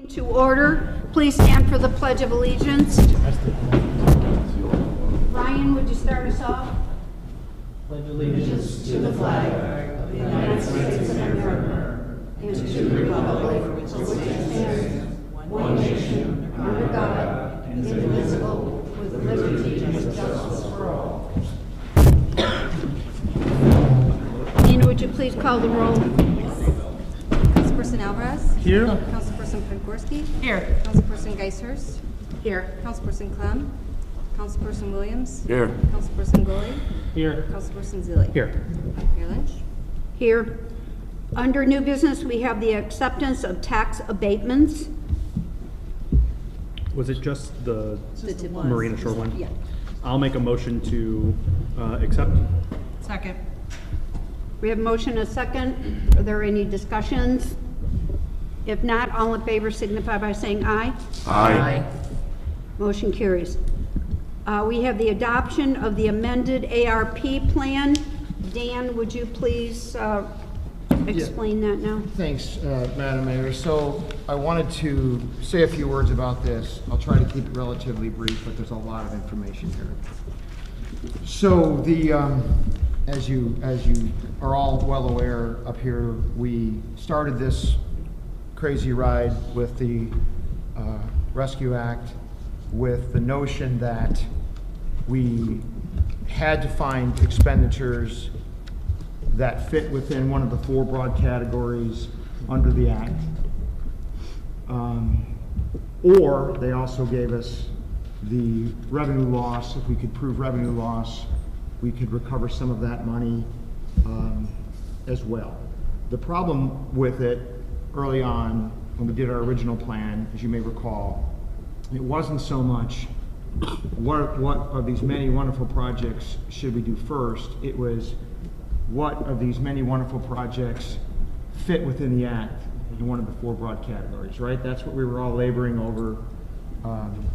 To order, please stand for the Pledge of Allegiance. Ryan, would you start us off? Pledge allegiance to the flag of the United States of America and to the republic for which it stands, one nation, under God, indivisible, with Nina, would you please call the roll? Councilperson Alvarez? Here. Councilperson Podgorski? Here. Councilperson Geisers? Here. Councilperson Clem? Councilperson Williams? Here. Councilperson Goli? Here. Councilperson Zilli? Here. Mayor Lynch? Here. Under new business, we have the acceptance of tax abatements. Was it just the The Marina Shore one? Yeah. I'll make a motion to accept. Second. We have motion and a second. Are there any discussions? If not, all in favor signify by saying aye. Aye. Motion carries. We have the adoption of the amended ARP plan. Dan, would you please explain that now? Thanks, Madam Mayor. So I wanted to say a few words about this. I'll try to keep it relatively brief, but there's a lot of information here. So as you are all well aware up here, we started this crazy ride with the Rescue Act with the notion that we had to find expenditures that fit within one of the four broad categories under the Act. Or they also gave us the revenue loss. If we could prove revenue loss, we could recover some of that money as well. The problem with it early on, when we did our original plan, as you may recall, it wasn't so much what of these many wonderful projects should we do first. It was what of these many wonderful projects fit within the Act in one of the four broad categories, right? That's what we were all laboring over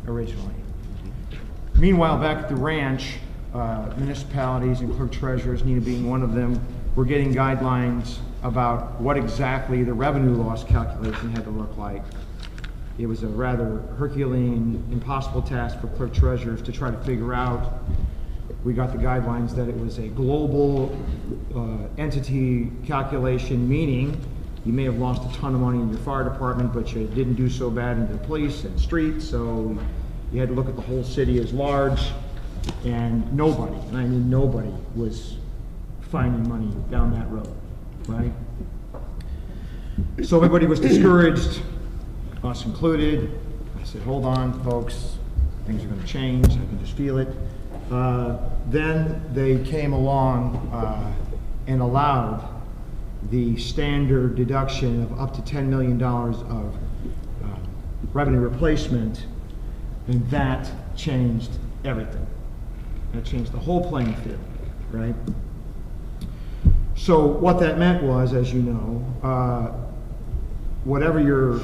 originally. Meanwhile, back at the ranch, municipalities and clerk treasurers, Nina being one of them, were getting guidelines about what exactly the revenue loss calculation had to look like. It was a rather Herculean, impossible task for clerk treasurers to try to figure out. We got the guidelines that it was a global entity calculation, meaning you may have lost a ton of money in your fire department, but you didn't do so bad in the police and streets, so you had to look at the whole city as large, and nobody, and I mean nobody, was finding money down that road, right? So everybody was discouraged, us included. I said, hold on, folks, things are going to change, I can just feel it. Then they came along and allowed the standard deduction of up to $10 million of revenue replacement, and that changed everything. That changed the whole playing field, right? So what that meant was, as you know, whatever your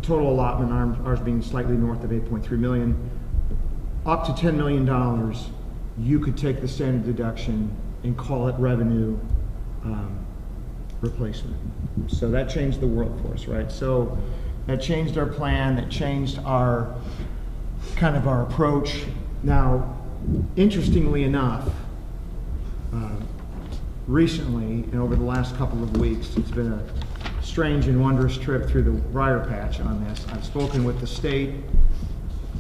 total allotment, ours being slightly north of 8.3 million, up to $10 million, you could take the standard deduction and call it revenue replacement. So that changed the world for us, right? So that changed our plan, that changed our kind of our approach. Now, interestingly enough, recently and over the last couple of weeks, it's been a strange and wondrous trip through the briar patch on this. I've spoken with the state.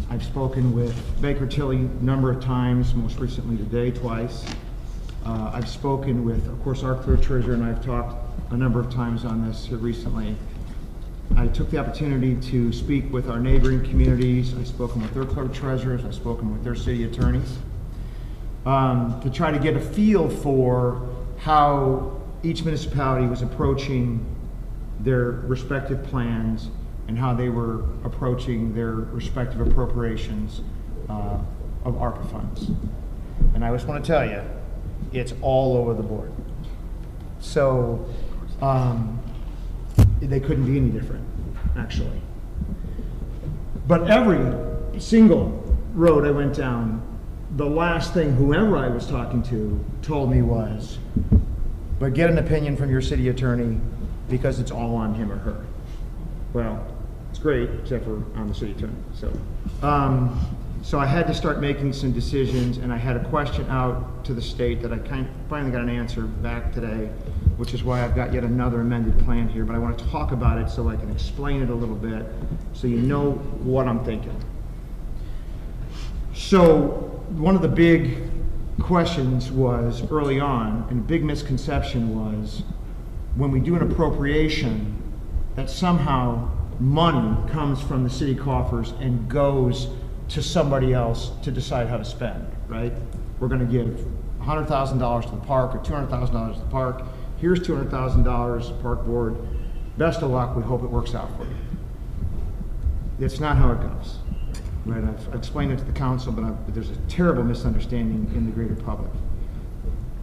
I've spoken with Baker Tilly a number of times, most recently today, twice. I've spoken with, of course, our clerk treasurer, and I've talked a number of times on this here recently. I took the opportunity to speak with our neighboring communities. I've spoken with their clerk treasurers. I've spoken with their city attorneys to try to get a feel for how each municipality was approaching their respective plans and how they were approaching their respective appropriations of ARPA funds. And I just want to tell you, it's all over the board. So they couldn't be any different, actually. But every single road I went down, the last thing whoever I was talking to told me was, but get an opinion from your city attorney because it's all on him or her. Well, it's great, except for on the city attorney. So I had to start making some decisions, and I had a question out to the state that I finally got an answer back today, which is why I've got yet another amended plan here, but I want to talk about it so I can explain it a little bit so you know what I'm thinking. So one of the big questions was early on, and a big misconception was when we do an appropriation that somehow money comes from the city coffers and goes to somebody else to decide how to spend, right? We're gonna give $100,000 to the park or $200,000 to the park. Here's $200,000, park board. Best of luck, we hope it works out for you. It's not how it goes, right? I've explained it to the council, but there's a terrible misunderstanding in the greater public.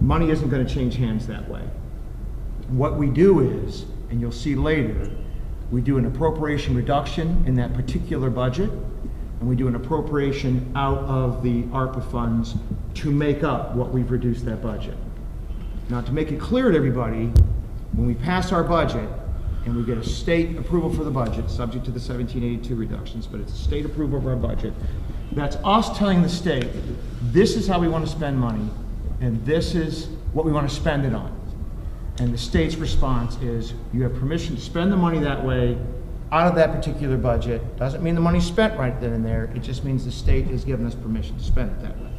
Money isn't gonna change hands that way. What we do is, and you'll see later, we do an appropriation reduction in that particular budget, and we do an appropriation out of the ARPA funds to make up what we've reduced that budget. Now, to make it clear to everybody, when we pass our budget and we get a state approval for the budget, subject to the 1782 reductions, but it's a state approval of our budget, that's us telling the state, this is how we want to spend money, and this is what we want to spend it on. And the state's response is, you have permission to spend the money that way out of that particular budget. Doesn't mean the money's spent right then and there. It just means the state has given us permission to spend it that way.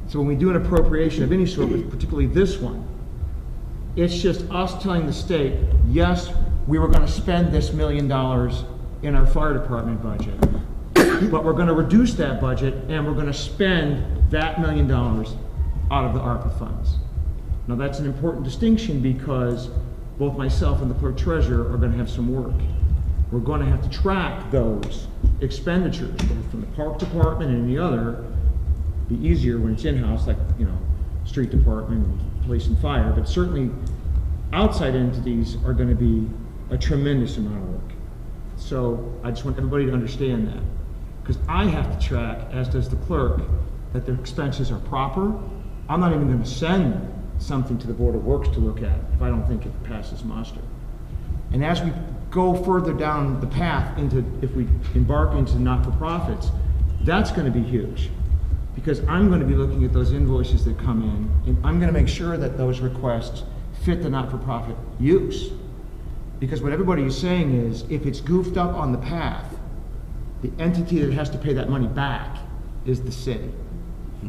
So when we do an appropriation of any sort, but particularly this one, it's just us telling the state, yes, we were going to spend this $1 million in our fire department budget, but we're going to reduce that budget and we're going to spend that $1 million out of the ARPA funds. Now that's an important distinction because both myself and the clerk treasurer are going to have some work. We're going to have to track those expenditures, both from the park department and any other. Be easier when it's in-house, like, you know, street department, police and fire, but certainly outside entities are going to be a tremendous amount of work. So I just want everybody to understand that, because I have to track, as does the clerk, that their expenses are proper. I'm not even going to send something to the Board of Works to look at if I don't think it passes muster. And as we go further down the path into, if we embark into not-for-profits, that's going to be huge, because I'm going to be looking at those invoices that come in, and I'm going to make sure that those requests fit the not-for-profit use. Because what everybody is saying is, if it's goofed up on the path, the entity that has to pay that money back is the city.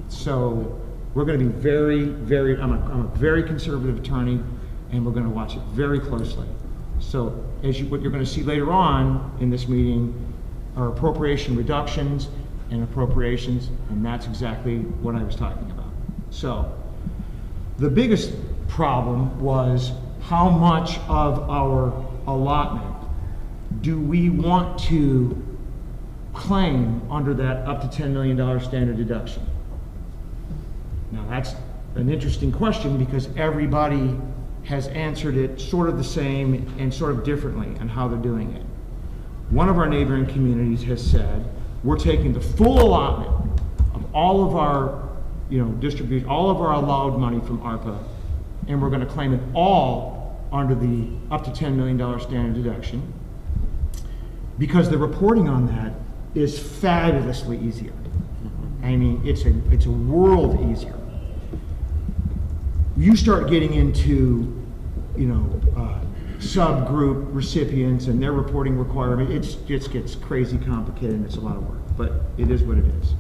So we're going to be very, very, I'm a very conservative attorney, and we're going to watch it very closely. So what you're going to see later on in this meeting are appropriation reductions and appropriations, and that's exactly what I was talking about. So the biggest problem was how much of our allotment do we want to claim under that up to $10 million standard deduction? Now that's an interesting question because everybody has answered it sort of the same and sort of differently on how they're doing it. One of our neighboring communities has said, we're taking the full allotment of all of our, distribution, all of our allowed money from ARPA, and we're going to claim it all under the up to $10 million standard deduction, because the reporting on that is fabulously easier. I mean, it's a world easier. You start getting into, subgroup recipients and their reporting requirement, it just gets crazy complicated and it's a lot of work, but it is what it is.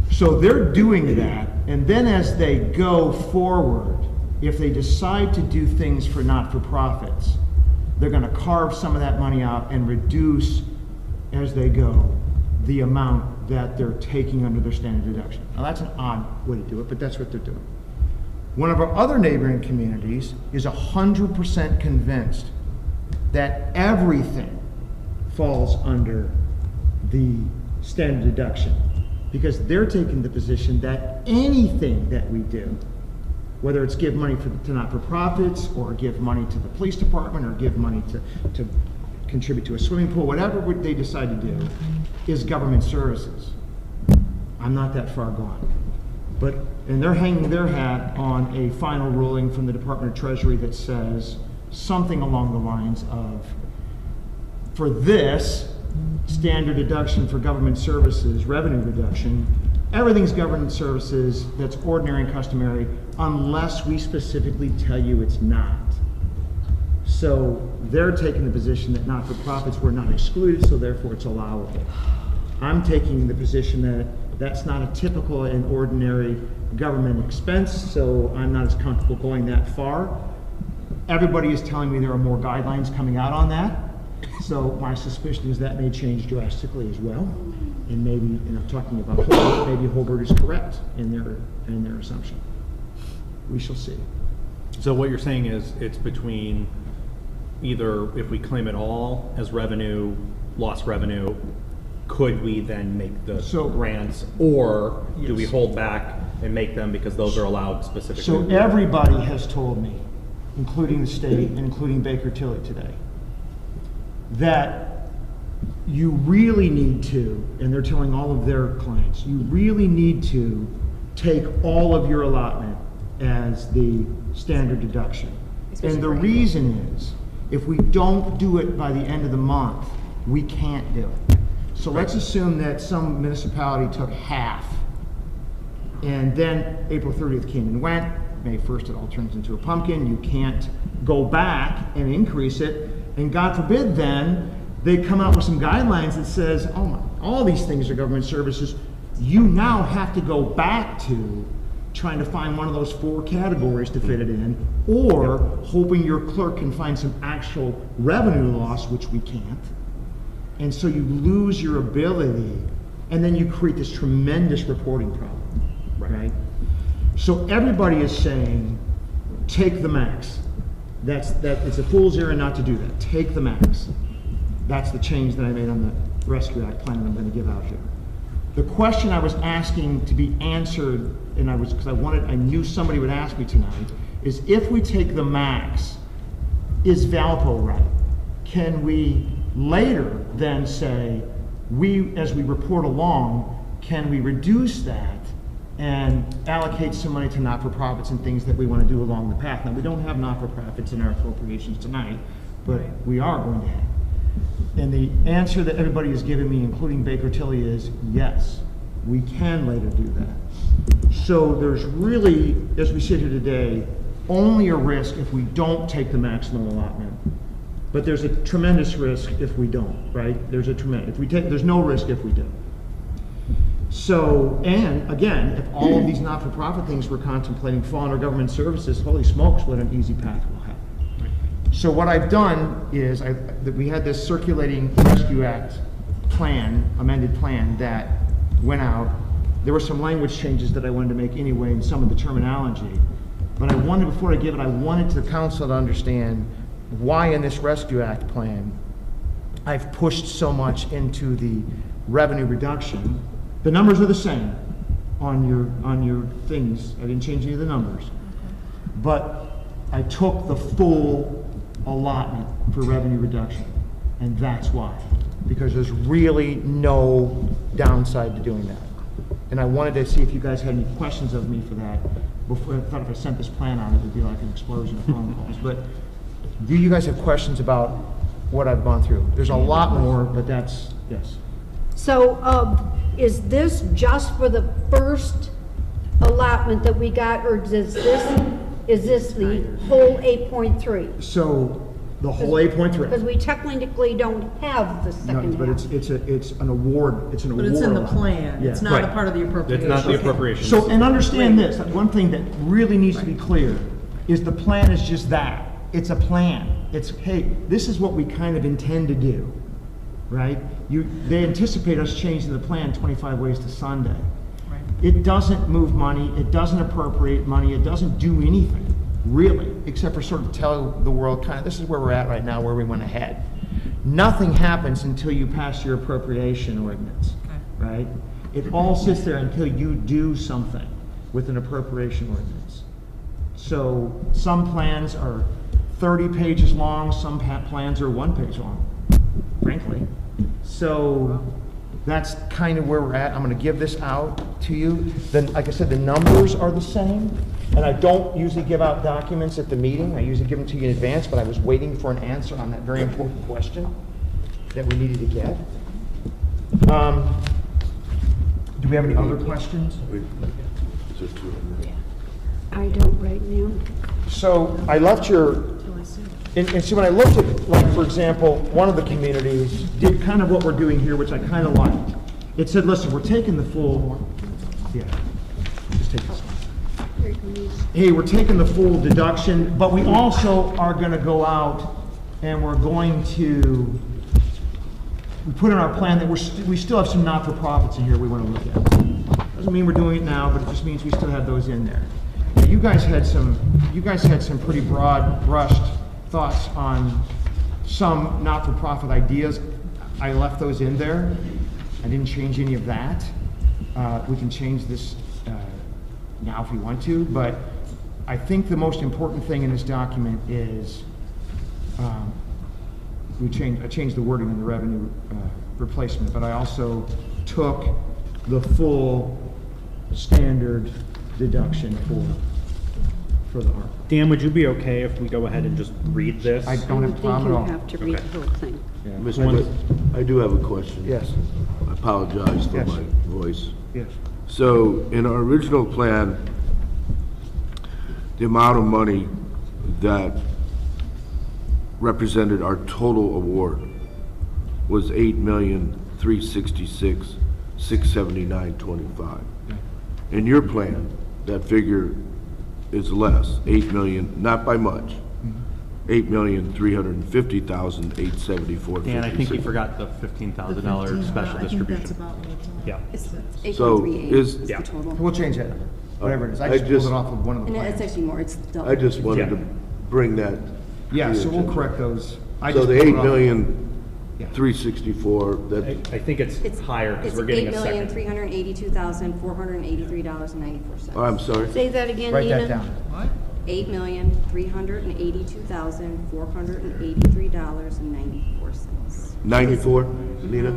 So they're doing that, and then as they go forward, if they decide to do things for not-for-profits, they're going to carve some of that money out and reduce, as they go, the amount that they're taking under their standard deduction. Now that's an odd way to do it, but that's what they're doing. One of our other neighboring communities is 100% convinced that everything falls under the standard deduction, because they're taking the position that anything that we do, whether it's give money to not-for-profits or give money to the police department or give money to contribute to a swimming pool, whatever they decide to do, is government services. I'm not that far gone. And they're hanging their hat on a final ruling from the Department of Treasury that says something along the lines of, for this standard deduction for government services, revenue reduction, everything's government services that's ordinary and customary unless we specifically tell you it's not. So they're taking the position that not-for-profits were not excluded, so therefore it's allowable. I'm taking the position that that's not a typical and ordinary government expense, so I'm not as comfortable going that far. Everybody is telling me there are more guidelines coming out on that, so my suspicion is that may change drastically as well. And maybe, and I'm talking about Hobart, maybe Hobart is correct in their assumption. We shall see. So what you're saying is it's between either if we claim it all as revenue, lost revenue, could we then make the grants, or do we Yes. hold back and make them because those are allowed specifically? So everybody has told me, including the state and including Baker Tilly today, that you really need to, and they're telling all of their clients, you really need to take all of your allotment as the standard deduction. And the reason is, if we don't do it by the end of the month, we can't do it. So let's assume that some municipality took half, and then April 30th came and went, May 1st it all turns into a pumpkin, you can't go back and increase it, and God forbid then, they come out with some guidelines that says, oh my, all these things are government services, you now have to go back to trying to find one of those 4 categories to fit it in, or hoping your clerk can find some actual revenue loss, which we can't. And so you lose your ability, and then you create this tremendous reporting problem, right? So everybody is saying, take the max. It's a fool's errand not to do that. Take the max. That's the change that I made on the Rescue Act plan that I'm going to give out here. The question I was asking to be answered, and because I knew somebody would ask me tonight, is if we take the max, is Valpo right? Can we later then say, as we report along, can we reduce that and allocate some money to not-for-profits and things that we want to do along the path? Now, we don't have not-for-profits in our appropriations tonight, but we are going to have. And the answer that everybody has given me, including Baker Tilly, is yes, we can later do that. So there's really, as we sit here today, only a risk if we don't take the maximum allotment. But there's a tremendous risk if we don't, right? There's no risk if we do. So, and again, if all of these not-for-profit things we're contemplating fall under government services, holy smokes, what an easy path we'll have. So what I've done is, we had this circulating Rescue Act plan, amended plan, that went out. There were some language changes that I wanted to make anyway in some of the terminology. But before I give it, I wanted the council to understand why in this Rescue Act plan I've pushed so much into the revenue reduction. The numbers are the same on your things. I didn't change any of the numbers. But I took the full allotment for revenue reduction, and that's why. Because there's really no downside to doing that. And I wanted to see if you guys had any questions of me for that. Before, I thought if I sent this plan out, it would be like an explosion of phone calls. But do you guys have questions about what I've gone through? There's a lot more, but that's, yes. So, is this just for the first allotment that we got, or is this the whole 8.3? So the whole 8.3. Because we technically don't have the second No, but half. it's an award. It's an award. But it's in the allotment. plan, it's Yeah. not a Right. part of the appropriation. It's not the appropriation. So, and understand this, that one thing that really needs to be clear is the plan is just that. It's a plan. It's, hey, this is what we kind of intend to do, right? They anticipate us changing the plan 25 ways to Sunday. Right. It doesn't move money, it doesn't appropriate money, it doesn't do anything, really, except for sort of tell the world kind of, this is where we're at right now, where we went ahead. Nothing happens until you pass your appropriation ordinance, right? It all sits there until you do something with an appropriation ordinance. So some plans are 30 pages long, some plans are 1 page long, frankly. So that's kind of where we're at. I'm going to give this out to you. Then, like I said, the numbers are the same. And I don't usually give out documents at the meeting. I usually give them to you in advance, but I was waiting for an answer on that very important question that we needed to get. Do we have any other questions? I don't right now. So I left and see, when I looked at, like, for example, one of the communities did kind of what we're doing here, which I kind of liked. It said, listen, we're taking the full, yeah, just take this one. Hey, we're taking the full deduction, but we also are gonna go out and we're going to, we put in our plan that we still have some not-for-profits in here we wanna look at. Doesn't mean we're doing it now, but it just means we still have those in there. Now, you guys had some pretty broad brushed thoughts on some not-for-profit ideas. I left those in there. I didn't change any of that. We can change this now if we want to, but I think the most important thing in this document is I changed the wording in the revenue replacement, but I also took the full standard deduction for the ARPA. Dan, would you be okay if we go ahead and just read this? I don't have a problem at all. I don't think you have to read the whole thing. Yeah. Mr. President, I do have a question. Yes, I apologize for Yes. my voice. yes. So, in our original plan, the amount of money that represented our total award was $8,366,679.25. In your plan, that figure is less, 8 million, not by much, 8,350,874.56. Dan, I think you forgot the $15,000 special I think that's distribution. about what it's on. Yeah. It's So 8.38 is- is Yeah. the total. We'll change that number, whatever it is. I I just pulled just- it off of one of the And plans. it's actually more, it's double. I just wanted Yeah. to bring that. Yeah, to so your we'll attention. correct those. I So just the pulled it eight off. million, Yeah. 364, that, I think it's higher because we're getting a second. It's $8,382,484.94. oh, I'm sorry. Say that again, Write Nina. that down. $8,382,482.94. 94, Nina?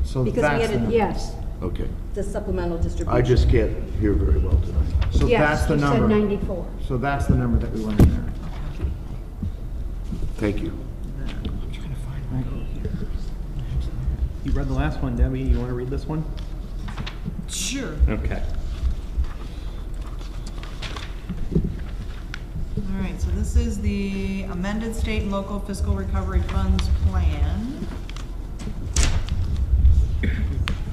So Because we that's had the a- number. Yes, Okay. The supplemental distribution. I just can't hear very well tonight. So yes, that's the you said number. 94. So that's the number that we want in there. Thank you. I'm trying to find my quote here. You read the last one, Debbie. You want to read this one? Sure. Okay. All right, so this is the amended state and local fiscal recovery funds plan.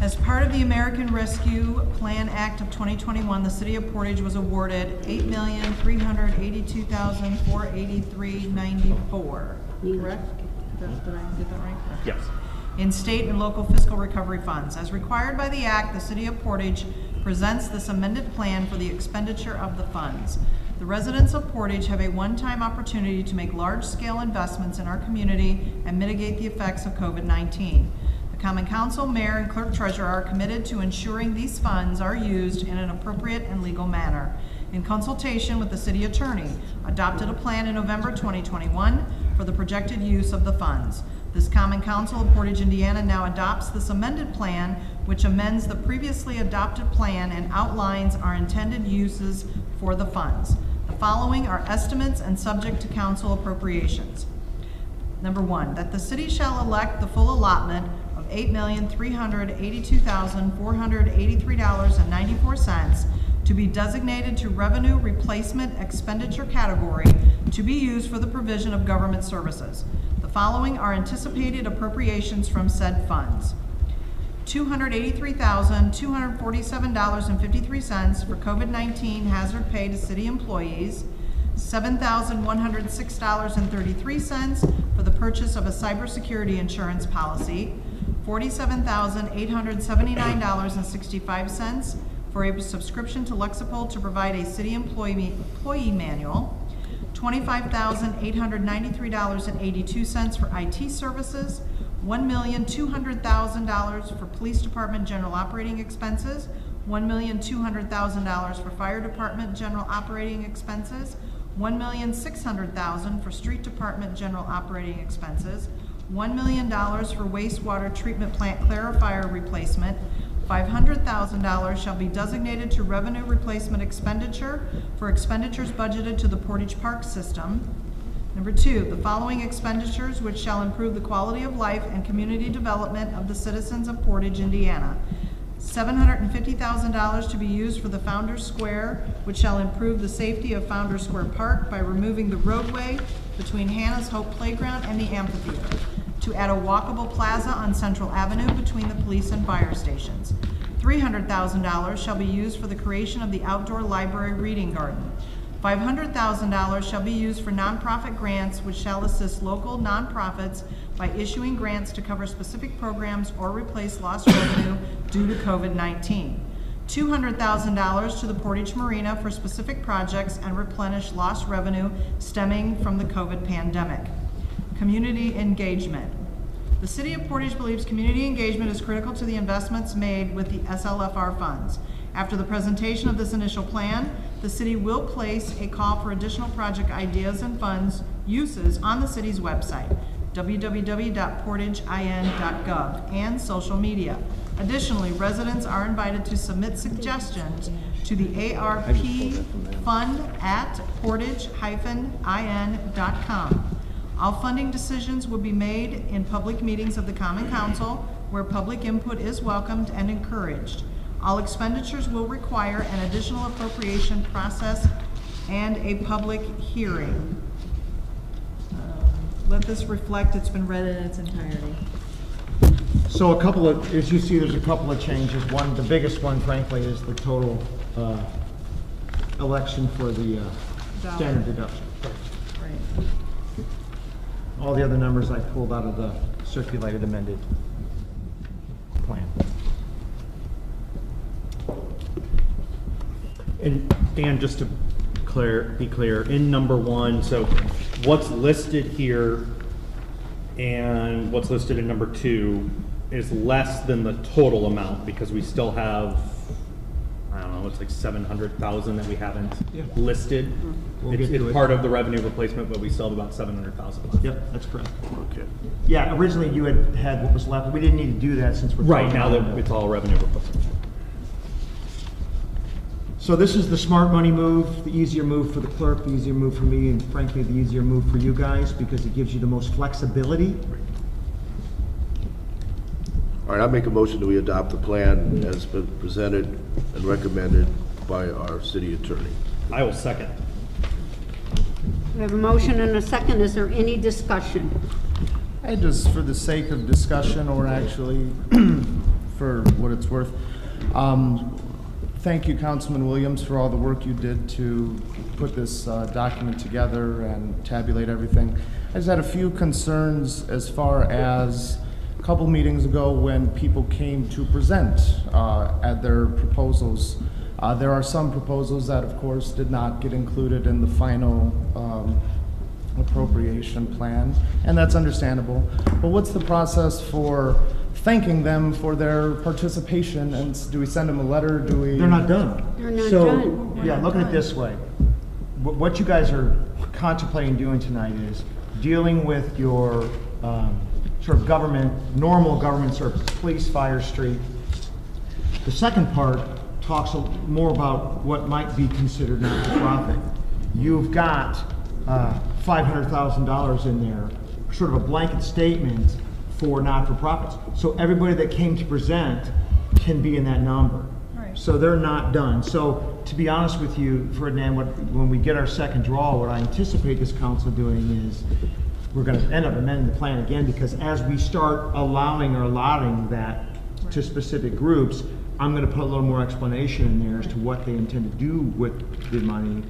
As part of the American Rescue Plan Act of 2021, the city of Portage was awarded $8,382,483.94. Correct? Did I get that right? Yes. In state and local fiscal recovery funds. As required by the act, the city of Portage presents this amended plan for the expenditure of the funds. The residents of Portage have a one-time opportunity to make large-scale investments in our community and mitigate the effects of COVID-19. The Common Council, Mayor, and Clerk Treasurer are committed to ensuring these funds are used in an appropriate and legal manner. In consultation with the city attorney, adopted a plan in November 2021 for the projected use of the funds. This Common Council of Portage, Indiana now adopts this amended plan, which amends the previously adopted plan and outlines our intended uses for the funds. The following are estimates and subject to council appropriations. Number one, that the city shall elect the full allotment of $8,382,483.94 to be designated to revenue replacement expenditure category to be used for the provision of government services. The following are anticipated appropriations from said funds. $283,247.53 for COVID-19 hazard pay to city employees, $7,106.33 for the purchase of a cybersecurity insurance policy, $47,879.65 for a subscription to Lexipol to provide a city employee manual, $25,893.82 for IT services, $1,200,000 for police department general operating expenses, $1,200,000 for fire department general operating expenses, $1,600,000 for street department general operating expenses, $1 million for wastewater treatment plant clarifier replacement, $500,000 shall be designated to revenue replacement expenditure for expenditures budgeted to the Portage Park System. Number two, the following expenditures which shall improve the quality of life and community development of the citizens of Portage, Indiana. $750,000 to be used for the Founders Square, which shall improve the safety of Founders Square Park by removing the roadway between Hannah's Hope Playground and the amphitheater. to add a walkable plaza on Central Avenue between the police and fire stations. $300,000 shall be used for the creation of the outdoor library reading garden. $500,000 shall be used for nonprofit grants, which shall assist local nonprofits by issuing grants to cover specific programs or replace lost revenue due to COVID-19. $200,000 to the Portage Marina for specific projects and replenish lost revenue stemming from the COVID pandemic. Community engagement. The City of Portage believes community engagement is critical to the investments made with the SLFR funds. After the presentation of this initial plan, the city will place a call for additional project ideas and funds uses on the city's website, www.portagein.gov, and social media. Additionally, residents are invited to submit suggestions to the ARP fund at portage-in.com. All funding decisions will be made in public meetings of the Common Council, where public input is welcomed and encouraged. All expenditures will require an additional appropriation process and a public hearing. Let this reflect it's been read in its entirety. So a couple of, as you see, there's a couple of changes. One, the biggest one, frankly, is the total election for the standard deduction. Right. All the other numbers I pulled out of the circulated amended plan. And Dan, just to be clear, in number one, so what's listed here and what's listed in number two is less than the total amount because we still have, I don't know, it's like 700,000 that we haven't listed. We'll get to It's it. part of the revenue replacement, but we still have about 700,000 left. Yep, that's correct. Okay. Yeah, originally you had what was left, but we didn't need to do that since we're Right, talking now about that it. it's all revenue replacement. So this is the smart money move, the easier move for the clerk, the easier move for me, and frankly, the easier move for you guys because it gives you the most flexibility. All right, I make a motion that we adopt the plan as been presented and recommended by our city attorney. I will second. We have a motion and a second. Is there any discussion? I just, for the sake of discussion, or actually for what it's worth, thank you, Councilman Williams, for all the work you did to put this document together and tabulate everything. I just had a few concerns as far as a couple meetings ago when people came to present at their proposals. There are some proposals that, of course, did not get included in the final appropriation plan, and that's understandable. But what's the process for thanking them for their participation? And do we send them a letter? Do we? They're not done. They're not So, done. yeah, look at it this way. What you guys are contemplating doing tonight is dealing with your sort of normal government services, police, fire, street. The second part talks more about what might be considered not-for-profit. You've got $500,000 in there, sort of a blanket statement for not-for-profits. So everybody that came to present can be in that number. Right. So they're not done. So to be honest with you, Ferdinand, when we get our second draw, what I anticipate this council doing is we're going to end up amending the plan again, because as we start allowing or allotting that to specific groups, I'm going to put a little more explanation in there as to what they intend to do with the money.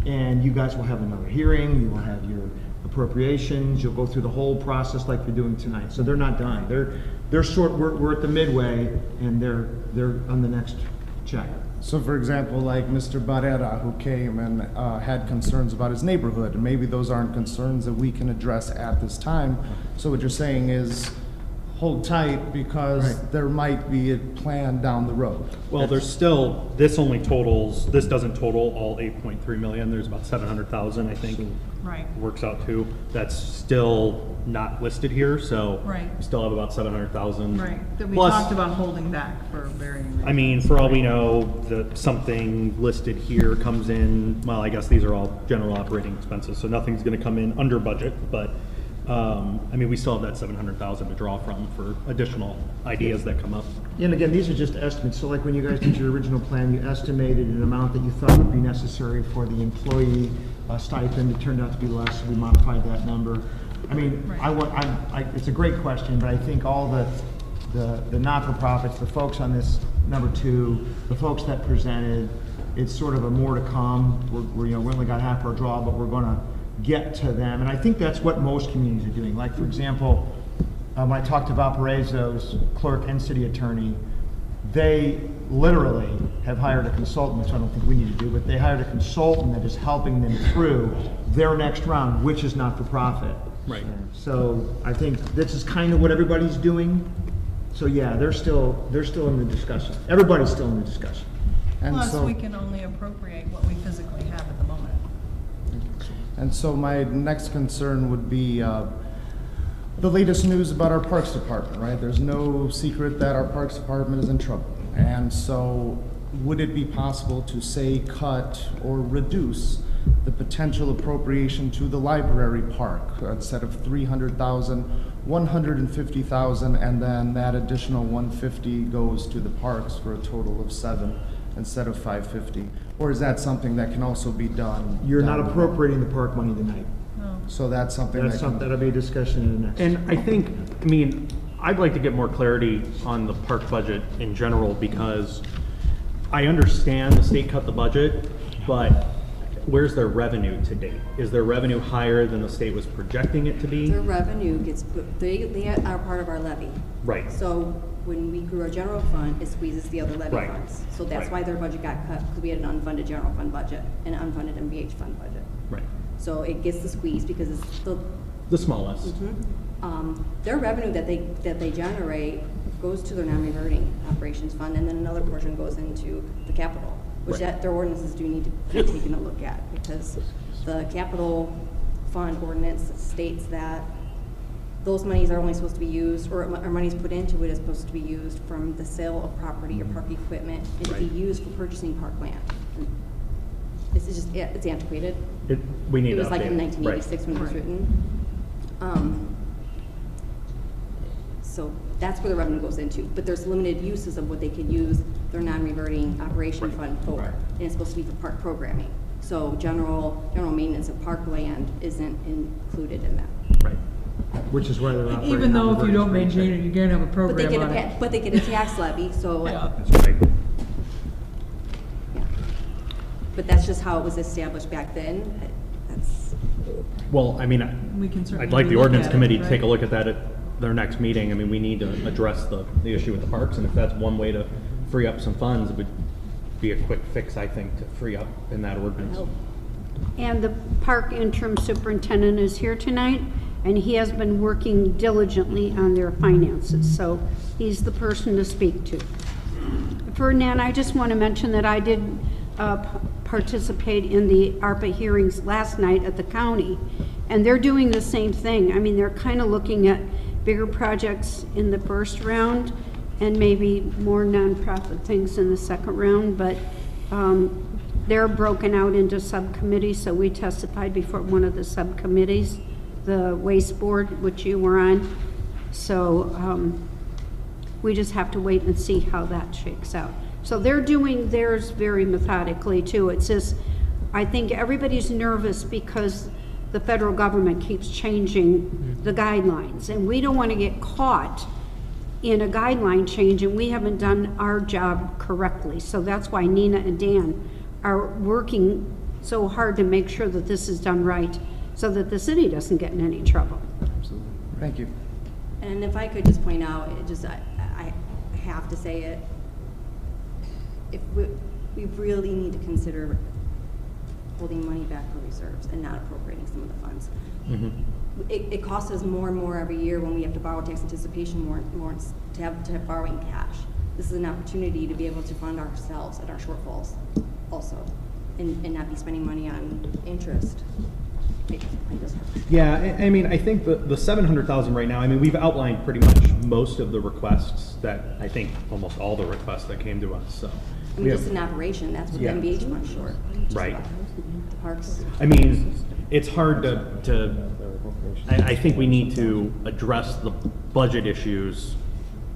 And you guys will have another hearing, you will have your appropriations, you'll go through the whole process like you're doing tonight. So they're not done. We're at the midway, and they're on the next check. So for example, like Mr. Barrera, who came and had concerns about his neighborhood, and maybe those aren't concerns that we can address at this time. So what you're saying is hold tight, because Right. there might be a plan down the road. Well, there's still, this doesn't total all 8.3 million. There's about 700,000, I think. Right. Works out to. That's still not listed here, so. Right. We still have about 700,000. Right, that we Plus, talked about holding back for varying reasons. I mean, for all we know, something listed here comes in, well, I guess these are all general operating expenses, so nothing's gonna come in under budget, but, I mean, we still have that 700,000 to draw from for additional ideas that come up. And again, these are just estimates. So like when you guys did your original plan, you estimated an amount that you thought would be necessary for the employee stipend. It turned out to be less, so we modified that number. I mean, it's a great question, but I think all the not-for-profits, the folks on this number 2, the folks that presented, it's sort of a more to come. We only got half our draw, but we're gonna get to them. And I think that's what most communities are doing. Like, for example, when I talked to Valparaiso's clerk and city attorney, they literally have hired a consultant, which I don't think we need to do, but they hired a consultant that is helping them through their next round, which is not-for-profit. Right. So I think this is kind of what everybody's doing. So yeah, they're still in the discussion. Everybody's still in the discussion. And Plus, so, we can only appropriate what we physically have at the moment. and so my next concern would be the latest news about our Parks Department, right? There's no secret that our Parks Department is in trouble. And so would it be possible to say cut or reduce the potential appropriation to the library park instead of 300,000, 150,000, and then that additional 150 goes to the parks for a total of 7 instead of 550? Or is that something that can also be done? You're not down the road? appropriating the park money tonight. So that's something That's that something, can, that'll be a discussion in the next. And I think, I mean, I'd like to get more clarity on the park budget in general, because I understand the state cut the budget, but where's their revenue to date? Is their revenue higher than the state was projecting it to be? Their revenue gets, they are part of our levy. Right. So when we grew our general fund, it squeezes the other levy Right. funds. So that's Right. why their budget got cut, because we had an unfunded general fund budget and an unfunded MVH fund budget. Right. So it gets the squeeze because it's the, The smallest. their revenue that they generate goes to their non-reverting operations fund, and then another portion goes into the capital, which Right. that their ordinances do need to be taken a look at, because the capital fund ordinance states that those monies are only supposed to be used, or monies put into it is supposed to be used from the sale of property or park equipment, and to be Right. used for purchasing park land. It's just, it's antiquated. We need It to was like in update it. 1986 when it was Right. written. So that's where the revenue goes into, but there's limited uses of what they could use their non-reverting operation Right. fund for. Right. And it's supposed to be for park programming. So general maintenance of park land isn't included in that. Right. Which is why they're operating. Even though on if you the don't verge. maintain it, you're gonna have a But they program get on it. but they get a tax levy, so. Yeah. That's right. Yeah. But that's just how it was established back then. That's, Well, I mean, We can certainly I'd like the look ordinance at it, committee to right? take a look at that at their next meeting. I mean, we need to address the issue with the parks, and if that's one way to free up some funds, it would be a quick fix, I think, to free up in that ordinance. And the park interim superintendent is here tonight, and he has been working diligently on their finances, so he's the person to speak to. Ferdinand, I just want to mention that I did participate in the ARPA hearings last night at the county, and they're doing the same thing. I mean, they're kind of looking at bigger projects in the first round and maybe more nonprofit things in the second round, but they're broken out into subcommittees, so we testified before one of the subcommittees, the Waste Board, which you were on. So we just have to wait and see how that shakes out. So they're doing theirs very methodically too. It's just, I think everybody's nervous because the federal government keeps changing the guidelines, and we don't want to get caught in a guideline change and we haven't done our job correctly. So that's why Nina and Dan are working so hard to make sure that this is done right, so that the city doesn't get in any trouble. absolutely. Thank you. and if I could just point out, I have to say it, if we really need to consider holding money back for reserves and not appropriating some of the funds. It costs us more and more every year when we have to borrow tax anticipation more to have borrowing cash. This is an opportunity to be able to fund ourselves and our shortfalls also, and not be spending money on interest. Yeah, I mean, I think the 700,000 right now, I mean, we've outlined pretty much most of the requests that, I think, almost all the requests that came to us, so. I we mean, have- just in operation, that's what the Yeah. MBH fund's short. Right. The parks. I mean, it's hard I think we need to address the budget issues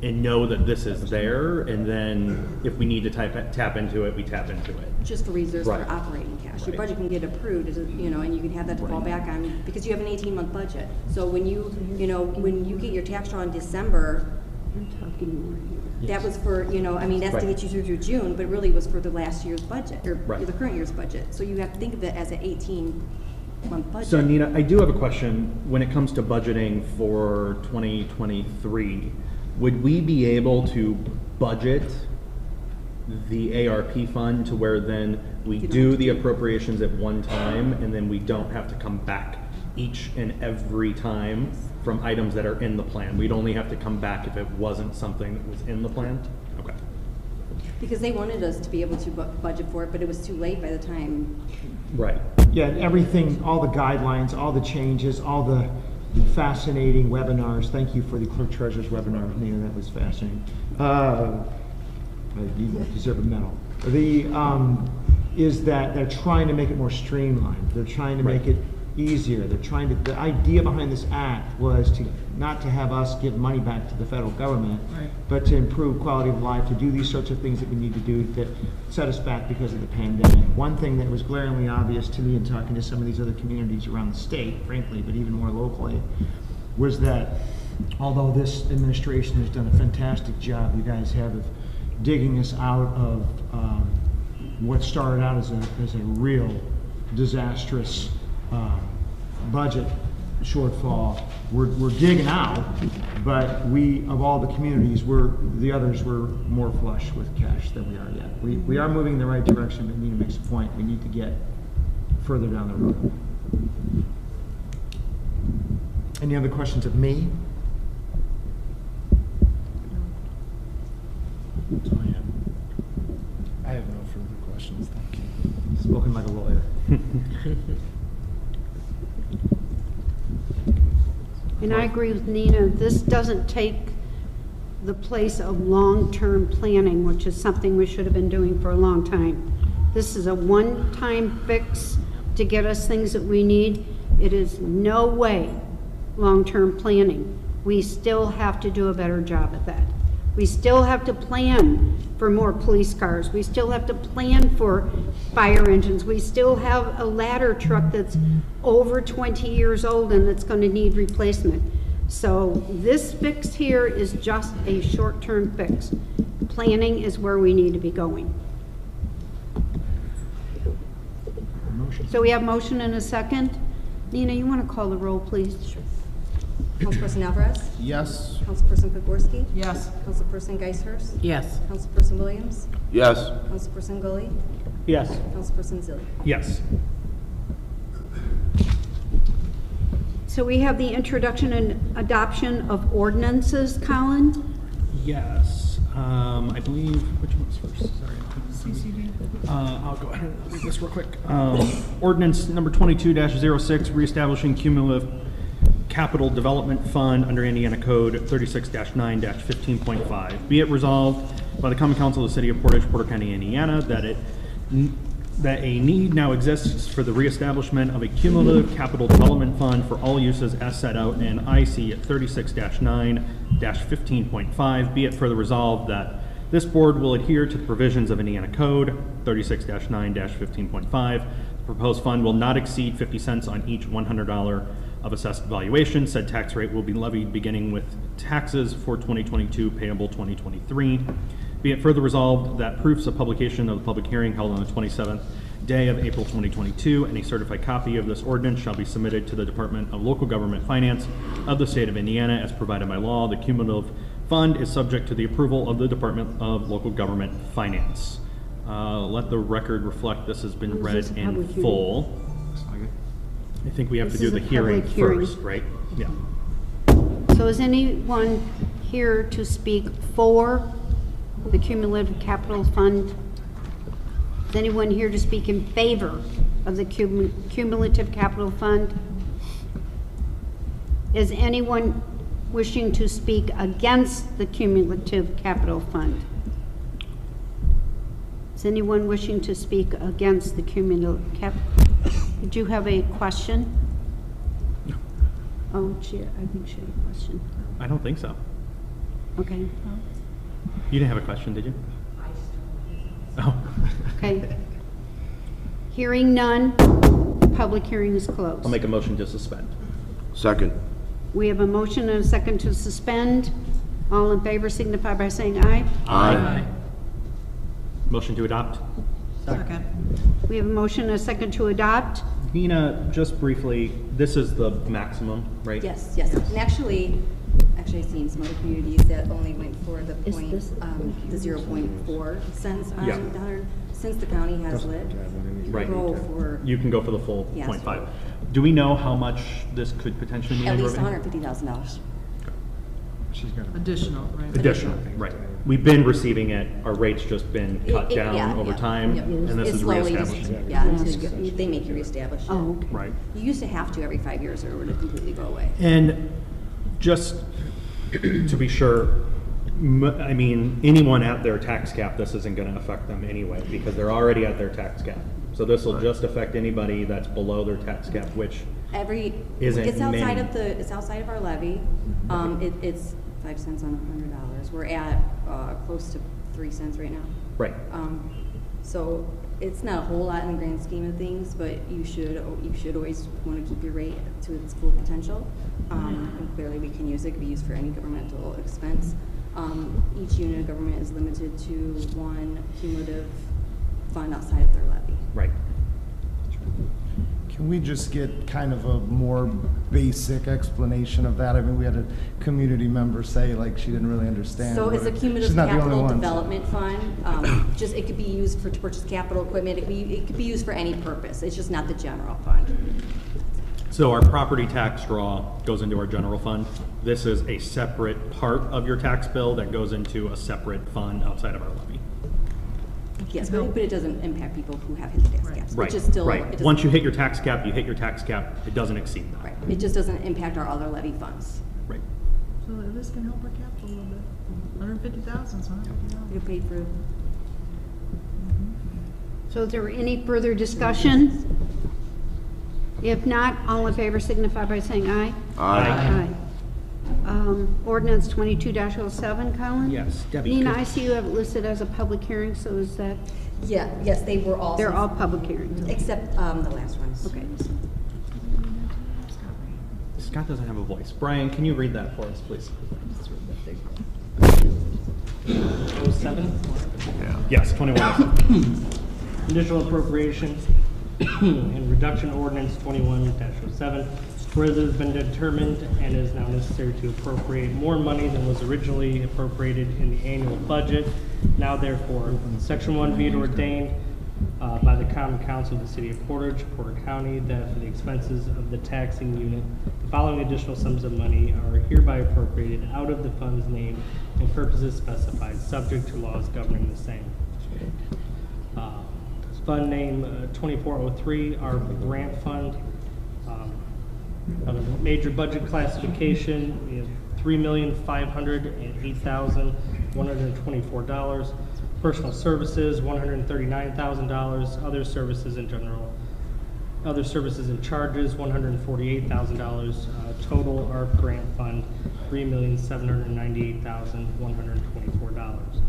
and know that this is there, and then if we need to tap into it, we tap into it. Just for reserves Right. for operating cash. Your Right. budget can get approved, and you can have that to fall back on, because you have an 18-month budget. So when when you get your tax draw in December, I'm talking more here. that was for, that's to Right. get you through June, but it really was for the last year's budget, or Right. the current year's budget. So you have to think of it as an 18-month budget. So Nina, I do have a question. When it comes to budgeting for 2023, would we be able to budget the ARP fund to where then we do the appropriations at one time, and then we don't have to come back each and every time from items that are in the plan? We'd only have to come back if it wasn't something that was in the plan? Okay. Because they wanted us to be able to budget for it, but it was too late by the time. Right. Yeah, everything, all the guidelines, all the changes, all the fascinating webinars. Thank you for the clerk treasurer's webinar, Nina, that was fascinating. You deserve a medal. Is that they're trying to make it more streamlined. They're trying to make it easier. The idea behind this act was not to have us give money back to the federal government, but to improve quality of life, to do these sorts of things that we need to do that set us back because of the pandemic. One thing that was glaringly obvious to me in talking to some of these other communities around the state, frankly, but even more locally, was that although this administration has done a fantastic job, you guys have, of digging us out of what started out as a real disastrous budget shortfall. We're digging out, but we, of all the communities, the others were more flush with cash than we are yet. We are moving in the right direction, but Nina makes a point. We need to get further down the road. Any other questions of me? I have no further questions, thank you. Spoken like a lawyer. And I agree with Nina, this doesn't take the place of long-term planning, which is something we should have been doing for a long time. This is a one-time fix to get us things that we need. It is no way long-term planning. We still have to do a better job at that. We still have to plan for more police cars. We still have to plan for fire engines. We still have a ladder truck that's over 20 years old and that's going to need replacement. So this fix here is just a short-term fix. Planning is where we need to be going. So we have motion and a second. Nina, you want to call the roll, please? Sure. Councilperson Alvarez? Yes? Councilperson Kowarski? Yes. Councilperson Geishurst? Yes. Councilperson Williams? Yes. Councilperson Gully? Yes. Councilperson Zilli? Yes. So we have the introduction and adoption of ordinances, Colin? Yes. I believe, which one's first? Sorry. CCD. I'll go ahead and read this real quick. Ordinance number 22-06, reestablishing cumulative capital development fund under Indiana Code 36-9-15.5. Be it resolved by the Common Council of the City of Portage, Porter County, Indiana, that a need now exists for the reestablishment of a cumulative capital development fund for all uses as set out in IC 36-9-15.5. Be it further resolved that this board will adhere to the provisions of Indiana Code 36-9-15.5. The proposed fund will not exceed 50 cents on each $100 of assessed valuation. Said tax rate will be levied beginning with taxes for 2022 payable 2023. Be it further resolved that proofs of publication of the public hearing held on the 27th day of April 2022 and a certified copy of this ordinance shall be submitted to the Department of Local Government Finance of the state of Indiana as provided by law. The cumulative fund is subject to the approval of the Department of Local Government Finance. Let the record reflect this has been read This is a in public full. I think we have to This do is the a hearing public hearing. first, right? Yeah. So is anyone here to speak for the cumulative capital fund? Is anyone here to speak in favor of the cumulative capital fund? Is anyone wishing to speak against the cumulative capital fund? Is anyone wishing to speak against the cumulative cap? Did you have a question? No. Oh, Chair, I think she had a question. I don't think so. Okay, You didn't have a question, did you? Oh. okay. Hearing none, the public hearing is closed. I'll make a motion to suspend. Second. We have a motion and a second to suspend. All in favor signify by saying aye. Aye. Motion to adopt. Second. We have a motion and a second to adopt. Nina, just briefly, this is the maximum, right? Yes, yes. And actually, I've seen some other communities that only went for the Is point, this- the 0.4 cents on Yeah. the dollar. Since the county has lit, you Right. can go for You can go for the full Yes. 0.5. Do we know how much this could potentially mean? at in least revenue? $150,000. She's got a Additional, right? Additional, right. We've been receiving it, our rate's just been cut Yeah, down over yeah, time, yeah. and this It's is slowly just- reestablishing. Yeah, until they make you reestablish it. Oh, okay. Right. You used to have to every 5 years or it would have completely go away. And just to be sure, I mean, anyone at their tax cap, this isn't gonna affect them anyway, because they're already at their tax cap. So this will just affect anybody that's below their tax cap, which, Isn't It's outside many. of it's outside of our levy. It's 5 cents on $100. We're at, close to 3 cents right now. right, So it's not a whole lot in the grand scheme of things, but you should always want to keep your rate to its full potential. And clearly we can use it, it can be used for any governmental expense. Each unit of government is limited to one cumulative fund outside of their levy. right. Can we just get kind of a more basic explanation of that? I mean, we had a community member say like she didn't really understand. So it's a but cumulative she's not the only capital one. development fund. Just, it could be used to purchase capital equipment. It could be used for any purpose. It's just not the general fund. So our property tax draw goes into our general fund. This is a separate part of your tax bill that goes into a separate fund outside of our levy. Yes, but it doesn't impact people who have hit the tax caps. Right, Which is still, right. it doesn't- Once you hit your tax cap, you hit your tax cap. It doesn't exceed that. Right, it just doesn't impact our other levy funds. Right. So this can help our capital a little bit. 150,000, so 150,000. You paid for, So is there any further discussion? If not, all in favor signify by saying aye. Aye. Ordinance 22-07, Colin? Yes, Debbie, Nina, could- I see you have it listed as a public hearing, so is that, yes, they were all. they're all public hearings? Except, the last ones. Okay. Scott doesn't have a voice. Brian, can you read that for us, please? 07, Yes, 21. additional appropriations and reduction ordinance 21-07. Whereas it has been determined and is now necessary to appropriate more money than was originally appropriated in the annual budget. Now therefore, Section 1 be it ordained by the Common Council of the City of Portage, Porter County, that for the expenses of the taxing unit, the following additional sums of money are hereby appropriated out of the funds named and purposes specified, subject to laws governing the same. Fund name 2403, our grant fund. On a major budget classification, we have $3,508,124. Personal services, $139,000. Other services in general, other services and charges, $148,000. Total ARP grant fund, $3,798,124.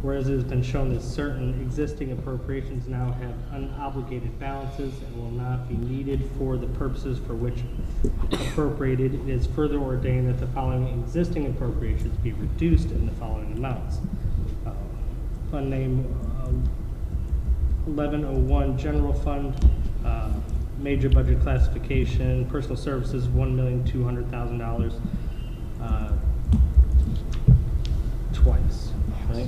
Whereas it has been shown that certain existing appropriations now have unobligated balances and will not be needed for the purposes for which appropriated, it is further ordained that the following existing appropriations be reduced in the following amounts. Fund name 1101 General Fund, major budget classification, personal services $1,200,000, twice. Right?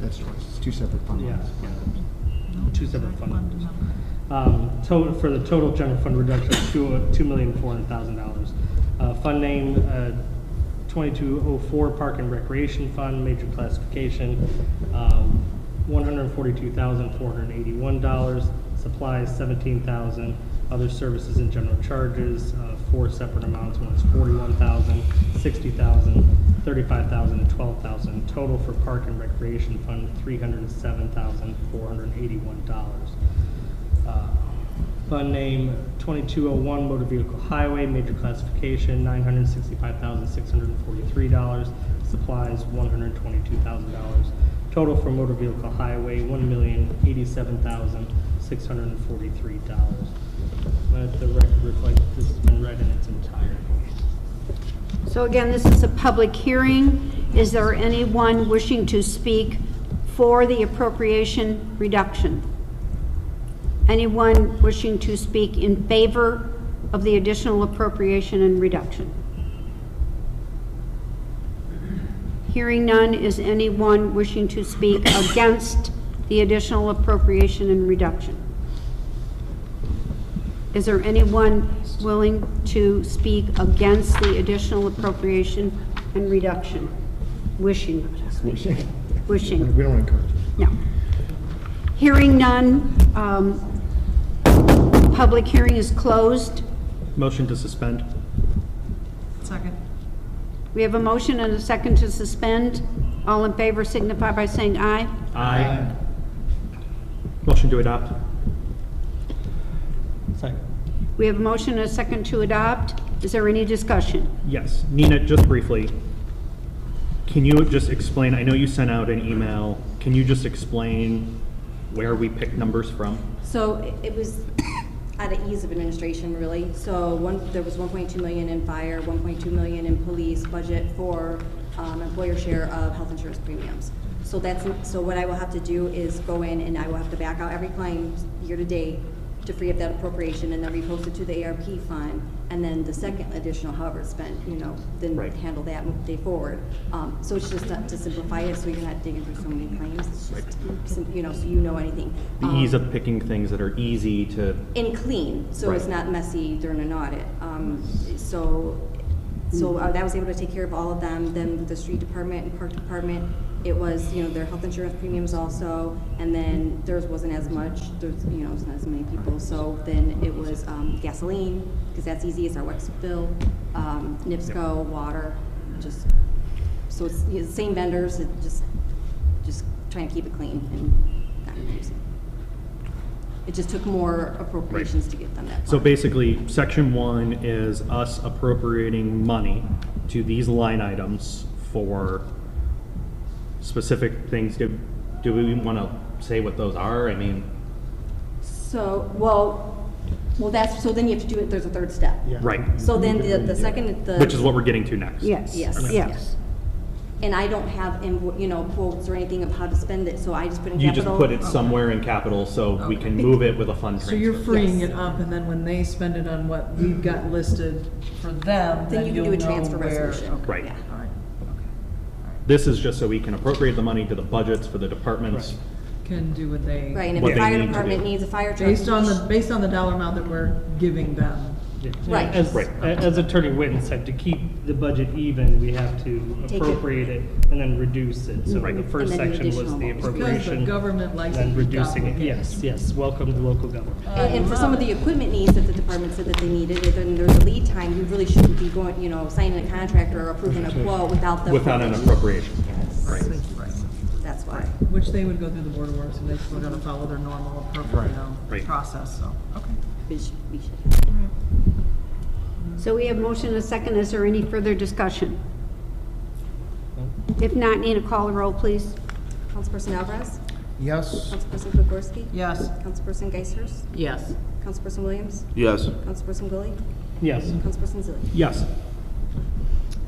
That's twice. It's two separate fund Yeah, lines. two separate fund numbers. Total, for the total general fund reduction of $2,400,000. Fund name 2204 Park and Recreation Fund, major classification, $142,481. Supplies $17,000. Other services and general charges, 4 separate amounts. One is $41,000, $60,000, $35,000, and $12,000. Total for Park and Recreation Fund, $307,481. Fund name 2201 Motor Vehicle Highway, major classification, $965,643. supplies, $122,000. Total for motor vehicle highway, $1,087,643. Let the record reflect this has been read in its entirety. So again, this is a public hearing. Is there anyone wishing to speak for the appropriation reduction? Anyone wishing to speak in favor of the additional appropriation and reduction? Hearing none, is anyone wishing to speak against the additional appropriation and reduction? Is there anyone willing to speak against the additional appropriation and reduction? Wishing. Wishing. We don't encourage it. No. Hearing none, public hearing is closed. Motion to suspend. Second. We have a motion and a second to suspend. All in favor signify by saying aye. Aye. Motion to adopt. Second. We have a motion and a second to adopt. Is there any discussion? Yes. Nina, just briefly, can you just explain, I know you sent out an email, can you just explain where we picked numbers from? So it was out of ease of administration, really. So there was 1.2 million in fire, 1.2 million in police budget for employer share of health insurance premiums. So what I will have to do is go in and I will have to back out every claim year to date to free up that appropriation and then repost it to the ARP fund, and then the second additional, however it's spent, then Right. handle that move day forward. So it's just to simplify it, so you're not digging through so many claims. It's just, so you know anything. The ease of picking things that are easy to, And clean, so it's Right. not messy during an audit. So I was able to take care of all of them. Then with the street department and park department, it was, their health insurance premiums also, and then theirs wasn't as much. There's, it's not as many people. So then it was gasoline, because that's easy. It's our WEX bill, NIPSCO, water, so it's the same vendors. It just trying to keep it clean and not confusing. It just took more appropriations to get them that so far. basically, section 1 is us appropriating money to these line items for specific things. Do we want to say what those are? I mean, So, well, so then you have to do it, there's a third step. right, So then the second, which is what we're getting to next. Yes. Yes. Yes. And I don't have, quotes or anything of how to spend it, so I just put in You capital. just put it somewhere in capital so we can move it with a fund So you're transfer. freeing Yes. it up, and then when they spend it on what we've got listed for them, Then you can you'll do a know transfer where- resolution. okay. Right. Yeah. All right, This is just so we can appropriate the money to the budgets for the departments. can do what they. Right, and if What the they fire need to department do. needs a fire truck. Based on the dollar amount that we're giving them. Yeah. Right. As, Right. as Attorney Witten said, to keep the budget even, we have to Take it. appropriate it and then reduce it. So Right. the first And then the section was additional the amount. Because the appropriation, government likes then it reducing it. complicated. Yes, welcome to local government. And for some of the equipment needs that the department said that they needed, then there's a lead time, you really shouldn't be going, signing a contract or approving a quote without the. Without an appropriation. Right. Right. That's why. Which they would go through the Board of Works, and they're going to follow their normal appropriate, Right. process, so, okay. We should. So we have motion and a second. Is there any further discussion? If not, Nina, call the roll, please. Councilperson Alvarez? Yes. Councilperson Kokorski? Yes. Councilperson Geisers? Yes. Councilperson Williams? Yes. Councilperson Gully? Yes. Councilperson Zilli? Yes.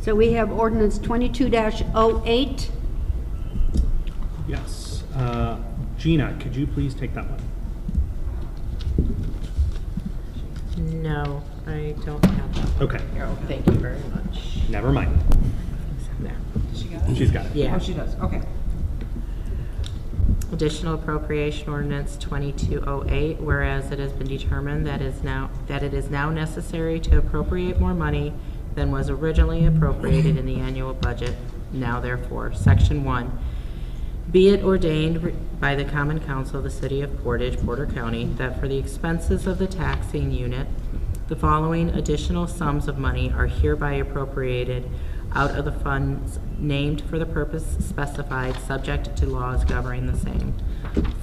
So we have ordinance 22-08. Yes. Gina, could you please take that one? No, I don't have that. Okay, Thank you very much. never mind. There. She got it? She's got it. Yeah. Oh, she does, okay. Additional appropriation ordinance 2208, whereas it has been determined that it is now necessary to appropriate more money than was originally appropriated in the annual budget. Now therefore, section 1, be it ordained by the Common Council of the City of Portage, Porter County, that for the expenses of the taxing unit, the following additional sums of money are hereby appropriated out of the funds named for the purpose specified, subject to laws governing the same.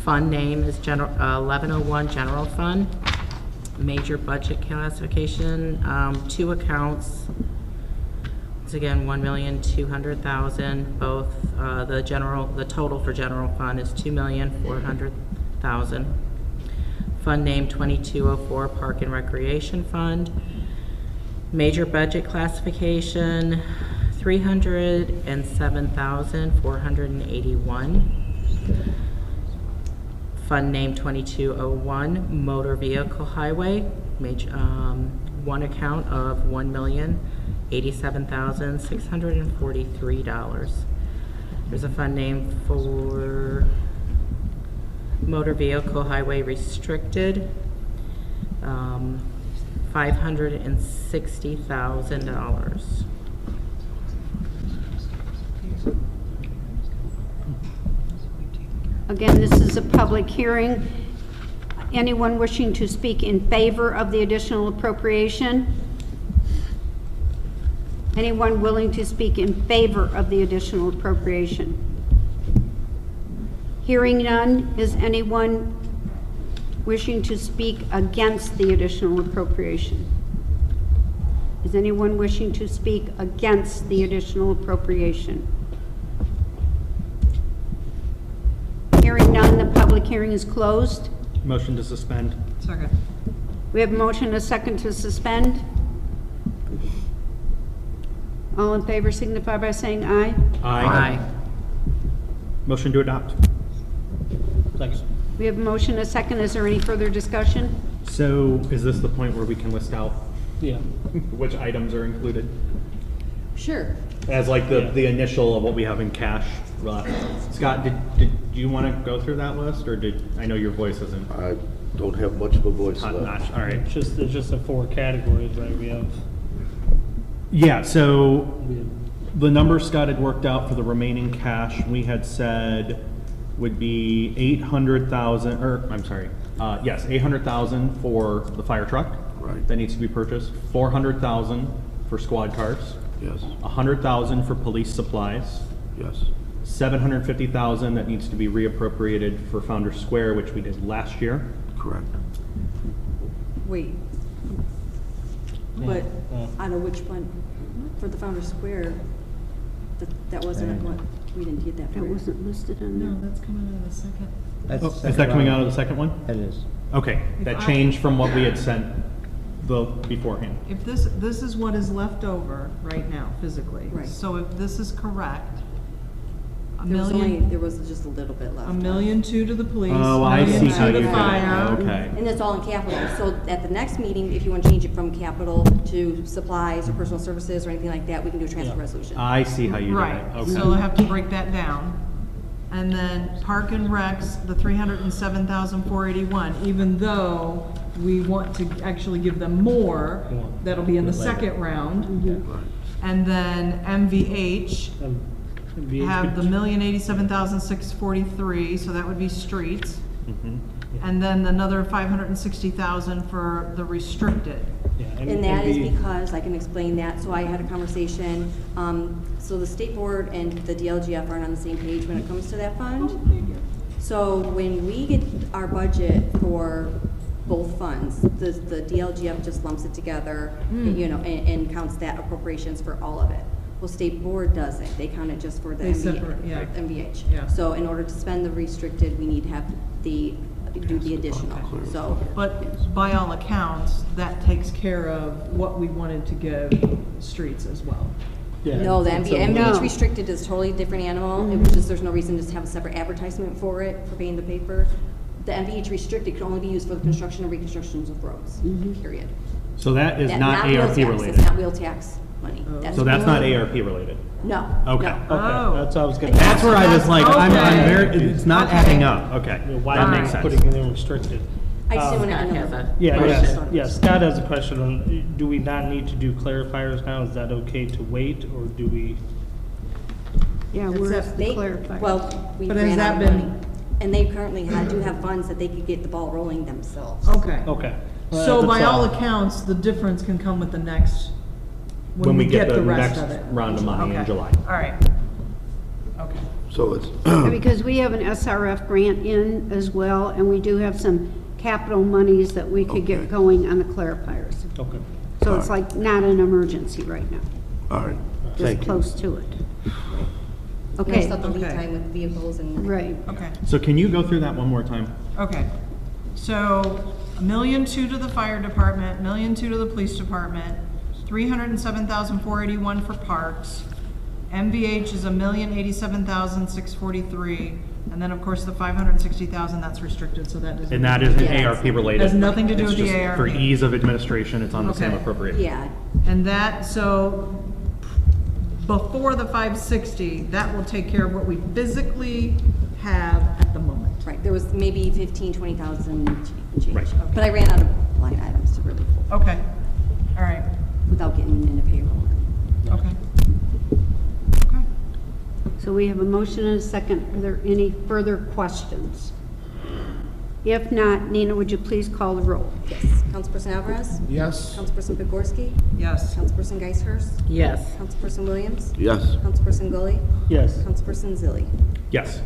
Fund name is 1101 General Fund. Major budget classification, 2 accounts. It's again 1,200,000, both, the total for general fund is 2,400,000. Fund name 2204, Park and Recreation Fund. Major budget classification, 307,481. Fund name 2201, Motor Vehicle Highway, one account of $1,087,643. There's a fund name for Motor Vehicle Highway Restricted, $560,000. Again, this is a public hearing. Anyone wishing to speak in favor of the additional appropriation? Anyone willing to speak in favor of the additional appropriation? Hearing none, is anyone wishing to speak against the additional appropriation? Is anyone wishing to speak against the additional appropriation? Hearing none, the public hearing is closed. Motion to suspend. Second. We have a motion and a second to suspend. All in favor signify by saying aye. Aye. Motion to adopt. Thanks. We have a motion and a second. Is there any further discussion? So is this the point where we can list out Yeah. which items are included? Sure. As like the initial of what we have in cash left. Scott, did you want to go through that list, or I know your voice isn't I don't have much of a voice top left. notch. All right. It's just the 4 categories, right? We have, Yeah, so the number Scott had worked out for the remaining cash, we had said would be 800,000, or I'm sorry, yes, 800,000 for the fire truck. Right. That needs to be purchased. 400,000 for squad cars. Yes, 100,000 for police supplies. yes. 750,000 that needs to be reappropriated for Founders Square, which we did last year. Correct. Wait. But Yeah. out of which one? For the Founders Square, that wasn't what, we didn't get that That for. wasn't listed on there. No, that's coming out of the second. Is that coming out of the second one? It is. Okay, that changed from what we had sent beforehand. If this is what is left over right now, physically. Right. So if this is correct, There was just a little bit left. $1.2 million to the police. Oh, I $1 see million how to you the did it. fire. Okay. And it's all in capital, so at the next meeting, if you want to change it from capital to supplies or personal services or anything like that, we can do a transfer resolution. I see how you did Right, it. Okay. so I have to break that down. And then Park and Recs, the 307,481, even though we want to actually give them more, that'll be in the second round. And then MVH, have the 1,087,643, so that would be streets. And then another 560,000 for the restricted. Yeah, And that is because, I can explain that, so I had a conversation, so the state board and the DLGF aren't on the same page when it comes to that fund. So when we get our budget for both funds, the DLGF just lumps it together, you know, and counts that appropriations for all of it. Well, state board doesn't, they count it just for the They separate, yeah. MVH. Yeah. So in order to spend the restricted, we need to have do the additional, so. But by all accounts, that takes care of what we wanted to give streets as well. No, the MVH No. restricted is a totally different animal. It was just, there's no reason just to have a separate advertisement for it, for paying the paper. The MVH restricted can only be used for the construction and reconstructions of roads, period. So that is That- not wheel ARP tax. related. It's not wheel tax money. So that's not wheel- ARP related. No. Okay. no. Okay, Oh. that's what I was gonna That's where I was like, I'm Okay. very, it's not Okay. adding up. Okay, Why that are makes we sense. putting it in restricted? I just didn't Scott want has to. a Yeah, question. yes, Scott has a question on, do we not need to do clarifiers now? Is that okay to wait, or do we? Yeah, where's Except the They, clarifier? well, we But has ran that out of been- money. And they currently do have funds that they could get the ball rolling themselves. Okay. Okay. Well, So that's by all all. accounts, the difference can come with the next, When we get the rest next of it. round of money in Okay. July. All right. Okay. So it's, Because we have an SRF grant in as well, and we do have some capital monies that we could get Okay. going on the clarifiers. Okay. So it's like not an emergency right now. all right. was Thank you. close to it. We Okay, also have the lead Okay. time with vehicles and. right. Okay, So can you go through that one more time? okay. So, $1,200,000 to the fire department, $1,200,000 to the police department, $307,481 for parks. MVH is $1,087,643, and then, of course, the $560,000, that's restricted, so that doesn't. And that isn't Yeah. ARP related? Has nothing to do It's with the just ARP. For ease of administration, it's on the same Okay. appropriation. Yeah, And that, so, before the 560, that will take care of what we physically have at the moment. right, there was maybe 15, 20,000 change. Right. But I ran out of line items to really pull, Okay, all right, without getting into payroll. okay. Okay. So we have a motion and a second. Are there any further questions? If not, Nina, would you please call the roll? Yes, Councilperson Alvarez? Yes? Councilperson Pigorski? Yes. Councilperson Geishhurst? Yes. Councilperson Williams? Yes. Councilperson Gully? Yes. Councilperson Zilli? Yes.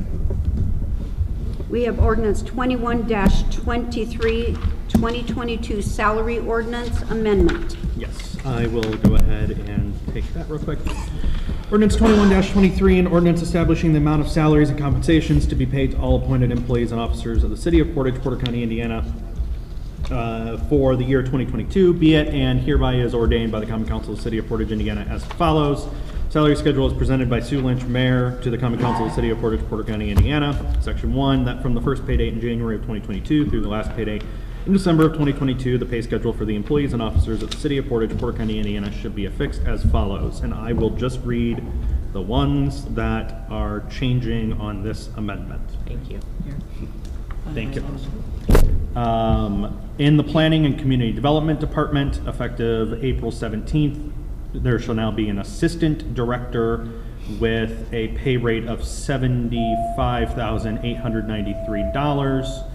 We have ordinance 21-23, 2022 salary ordinance amendment. Yes, I will go ahead and take that real quick. Ordinance 21-23, an ordinance establishing the amount of salaries and compensations to be paid to all appointed employees and officers of the city of Portage, Porter County, Indiana, for the year 2022, be it and hereby is ordained by the Common Council of the City of Portage, Indiana as follows. Salary schedule is presented by Sue Lynch, Mayor, to the Common Council of the City of Portage, Porter County, Indiana. Section 1, that from the first pay date in January of 2022 through the last pay date in December of 2022, the pay schedule for the employees and officers of the City of Portage, Porter County, Indiana should be affixed as follows. And I will just read the ones that are changing on this amendment. Thank you. Thank you. In the Planning and Community Development Department, effective April 17th, there shall now be an assistant director with a pay rate of $75,893,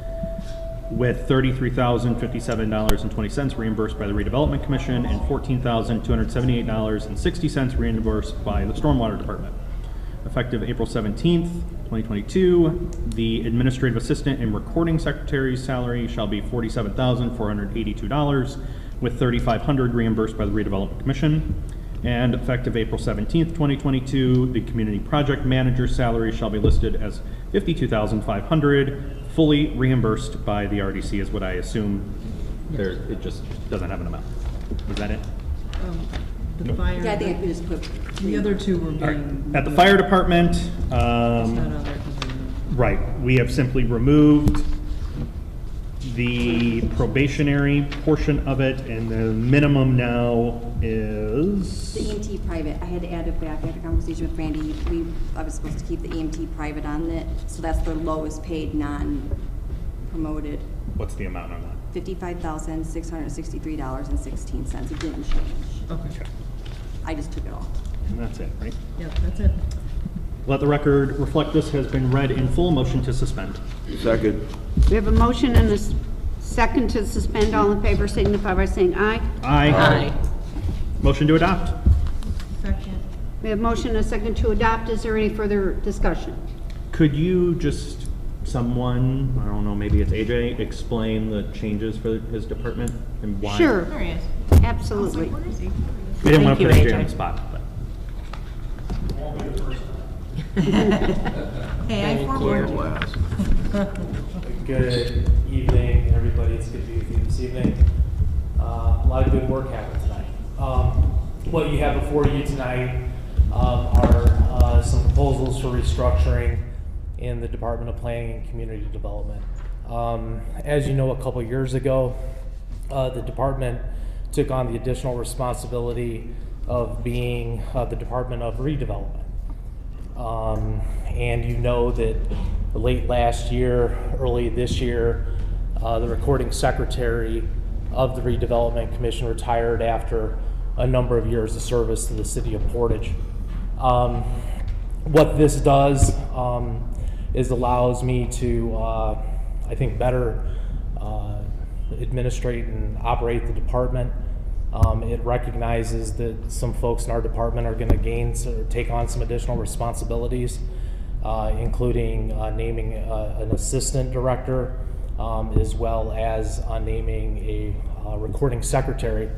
with $33,057.20 reimbursed by the Redevelopment Commission and $14,278.60 reimbursed by the Stormwater Department. Effective April 17th, 2022, the administrative assistant and recording secretary's salary shall be $47,482, with $3,500 reimbursed by the Redevelopment Commission. And effective April 17th, 2022, the community project manager's salary shall be listed as $52,500, fully reimbursed by the RDC, is what I assume. There, it just doesn't have an amount. Is that it? The fire, Yeah, I think I could just put. the other two were All right. being. At the fire department, It's not on there 'cause they're- right, we have simply removed the probationary portion of it, and the minimum now is. The EMT private, I had to add it back, I had a conversation with Randy, I was supposed to keep the EMT private on it, so that's the lowest paid non-promoted, What's the amount on that? $55,663.16, it didn't change. Okay, I just took it off. And that's it, right? yeah, that's it. Let the record reflect this has been read in full. Motion to suspend. Second. We have a motion and a second to suspend. All in favor signify by saying aye. Aye. Motion to adopt. Second. We have motion and a second to adopt. Is there any further discussion? Could you just, someone, I don't know, maybe it's AJ, explain the changes for his department and why? Sure, There he is. absolutely. Where is he? We didn't want to Thank put you, AJ on AJ. the spot, but. Hey, I forewarned you. Last. Good evening, everybody. It's good to be with you this evening. A lot of good work happened tonight. What you have before you tonight are some proposals for restructuring in the Department of Planning and Community Development. As you know, a couple years ago, the department took on the additional responsibility of being the Department of Redevelopment. And you know that late last year, early this year, the recording secretary of the Redevelopment Commission retired after a number of years of service to the city of Portage. What this does is allows me to, I think, better administrate and operate the department. It recognizes that some folks in our department are going to take on some additional responsibilities, including naming an assistant director, as well as naming a recording secretary.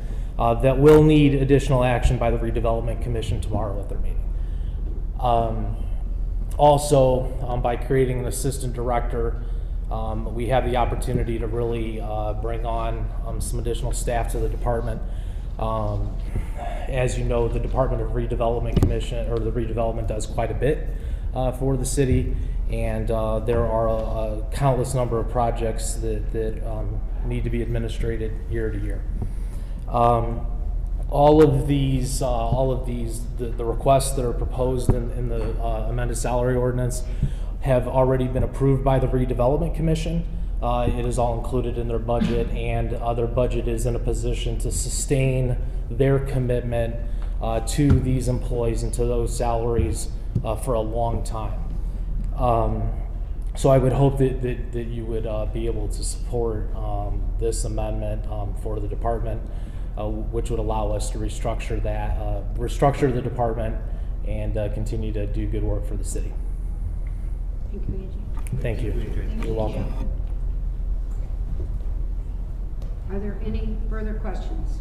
that will need additional action by the Redevelopment Commission tomorrow at their meeting. Also, by creating an assistant director, we have the opportunity to really bring on some additional staff to the department. As you know, the Department of Redevelopment Commission, or the redevelopment, does quite a bit for the city, and there are a countless number of projects that need to be administrated year to year. All of these, the requests that are proposed in the amended salary ordinance have already been approved by the Redevelopment Commission. It is all included in their budget, and their budget is in a position to sustain their commitment to these employees and to those salaries for a long time. So I would hope that you would be able to support this amendment for the department, which would allow us to restructure the department and continue to do good work for the city. Thank you, AJ. Thank you. You're welcome. Are there any further questions?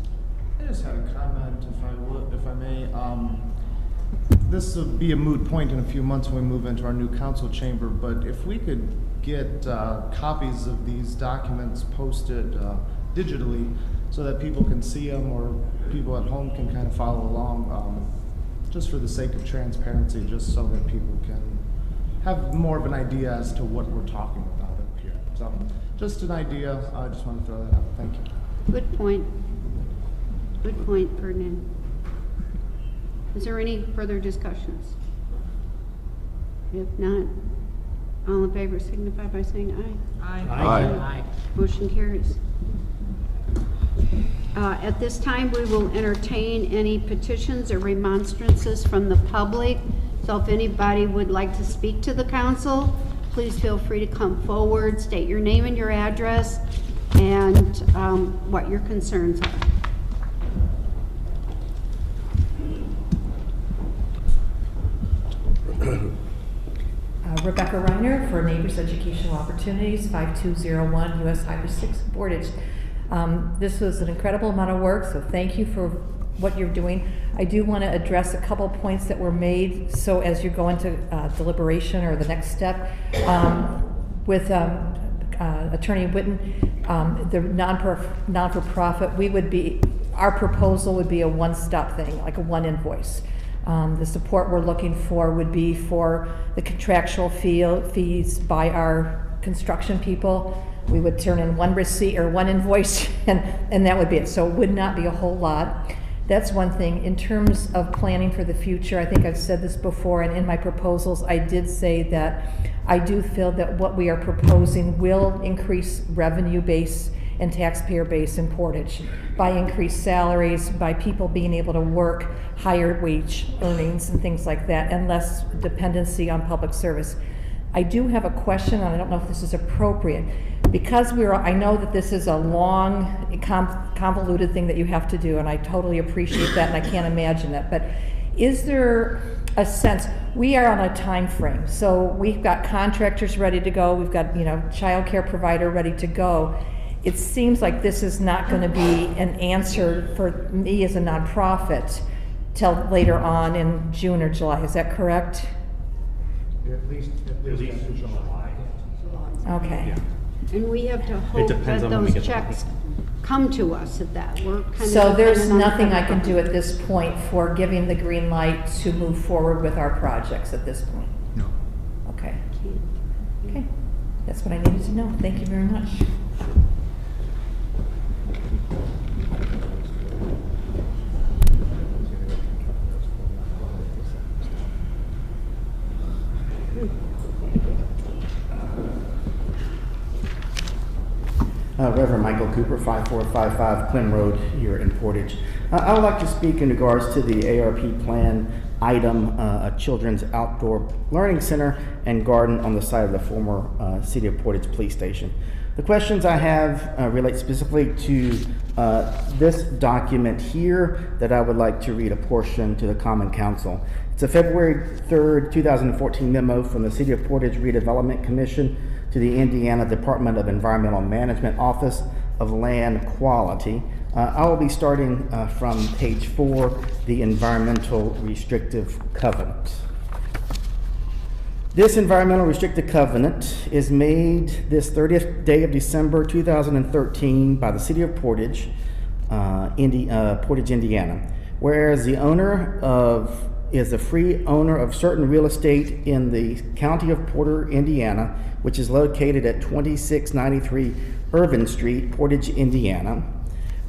I just had a comment, if I may. This will be a moot point in a few months when we move into our new council chamber, but if we could get copies of these documents posted digitally so that people can see them, or people at home can kind of follow along, just for the sake of transparency, just so that people can have more of an idea as to what we're talking about up here. So, just an idea. I just want to throw that out. Thank you. Good point. Good point, Ferdinand. Is there any further discussions? If not, all in favor signify by saying aye. Aye. Motion carries. At this time, we will entertain any petitions or remonstrances from the public. So if anybody would like to speak to the council, please feel free to come forward, state your name and your address, and what your concerns are. Rebecca Reiner for Neighbors Educational Opportunities, 5201 US Highway 6, Portage. This was an incredible amount of work, so thank you for what you're doing. I do want to address a couple points that were made, so as you go into deliberation or the next step, with Attorney Witten, the non-for-profit, our proposal would be a one-stop thing, like a one invoice. The support we're looking for would be for the contractual fees by our construction people. We would turn in one receipt or one invoice, and that would be it. So it would not be a whole lot. That's one thing. In terms of planning for the future, I think I've said this before, and in my proposals, I did say that I do feel that what we are proposing will increase revenue base and taxpayer base in Portage by increased salaries, by people being able to work higher wage earnings and things like that, and less dependency on public service. I do have a question, and I don't know if this is appropriate. Because I know that this is a long, convoluted thing that you have to do, and I totally appreciate that, and I can't imagine that, but is there a sense, we are on a time frame, so we've got contractors ready to go, we've got, child care provider ready to go. It seems like this is not going to be an answer for me as a nonprofit till later on in June or July. Is that correct? At least July. Okay. Yeah. And we have to hope that depends on when we those get the checks come to us at that. We're kind of So there's dependent on the nothing I federal can do at this point for giving the green light to move forward with our projects at this point? No. Okay. Okay. That's what I needed to know. Thank you very much. Reverend Michael Cooper, 5455 Clem Road here in Portage. I would like to speak in regards to the ARP plan item, a children's outdoor learning center and garden on the site of the former City of Portage Police Station. The questions I have relate specifically to this document here that I would like to read a portion to the Common Council. It's a February 3rd, 2014 memo from the City of Portage Redevelopment Commission to the Indiana Department of Environmental Management Office of Land Quality I will be starting from page 4, the environmental restrictive covenant. This environmental restrictive covenant is made this 30th day of December 2013 by the City of Portage, Portage, Indiana. Whereas the owner is the free owner of certain real estate in the county of Porter, Indiana, which is located at 2693 Irvin Street, Portage, Indiana.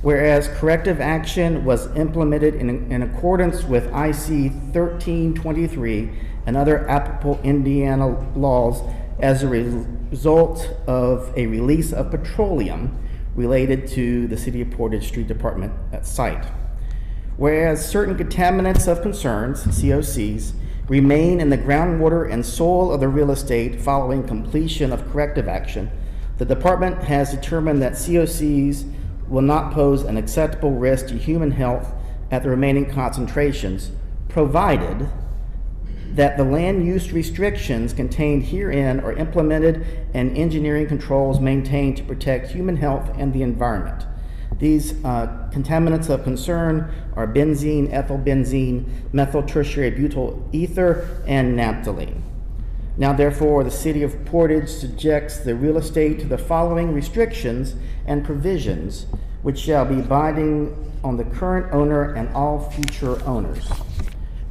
Whereas corrective action was implemented in accordance with IC 1323 and other applicable Indiana laws as a result of a release of petroleum related to the City of Portage Street Department site. Whereas certain contaminants of concerns, COCs, remain in the groundwater and soil of the real estate following completion of corrective action, the department has determined that COCs will not pose an acceptable risk to human health at the remaining concentrations, provided that the land use restrictions contained herein are implemented and engineering controls maintained to protect human health and the environment. These contaminants of concern are benzene, ethylbenzene, methyl tertiary butyl ether, and naphthalene. Now therefore, the City of Portage subjects the real estate to the following restrictions and provisions, which shall be binding on the current owner and all future owners.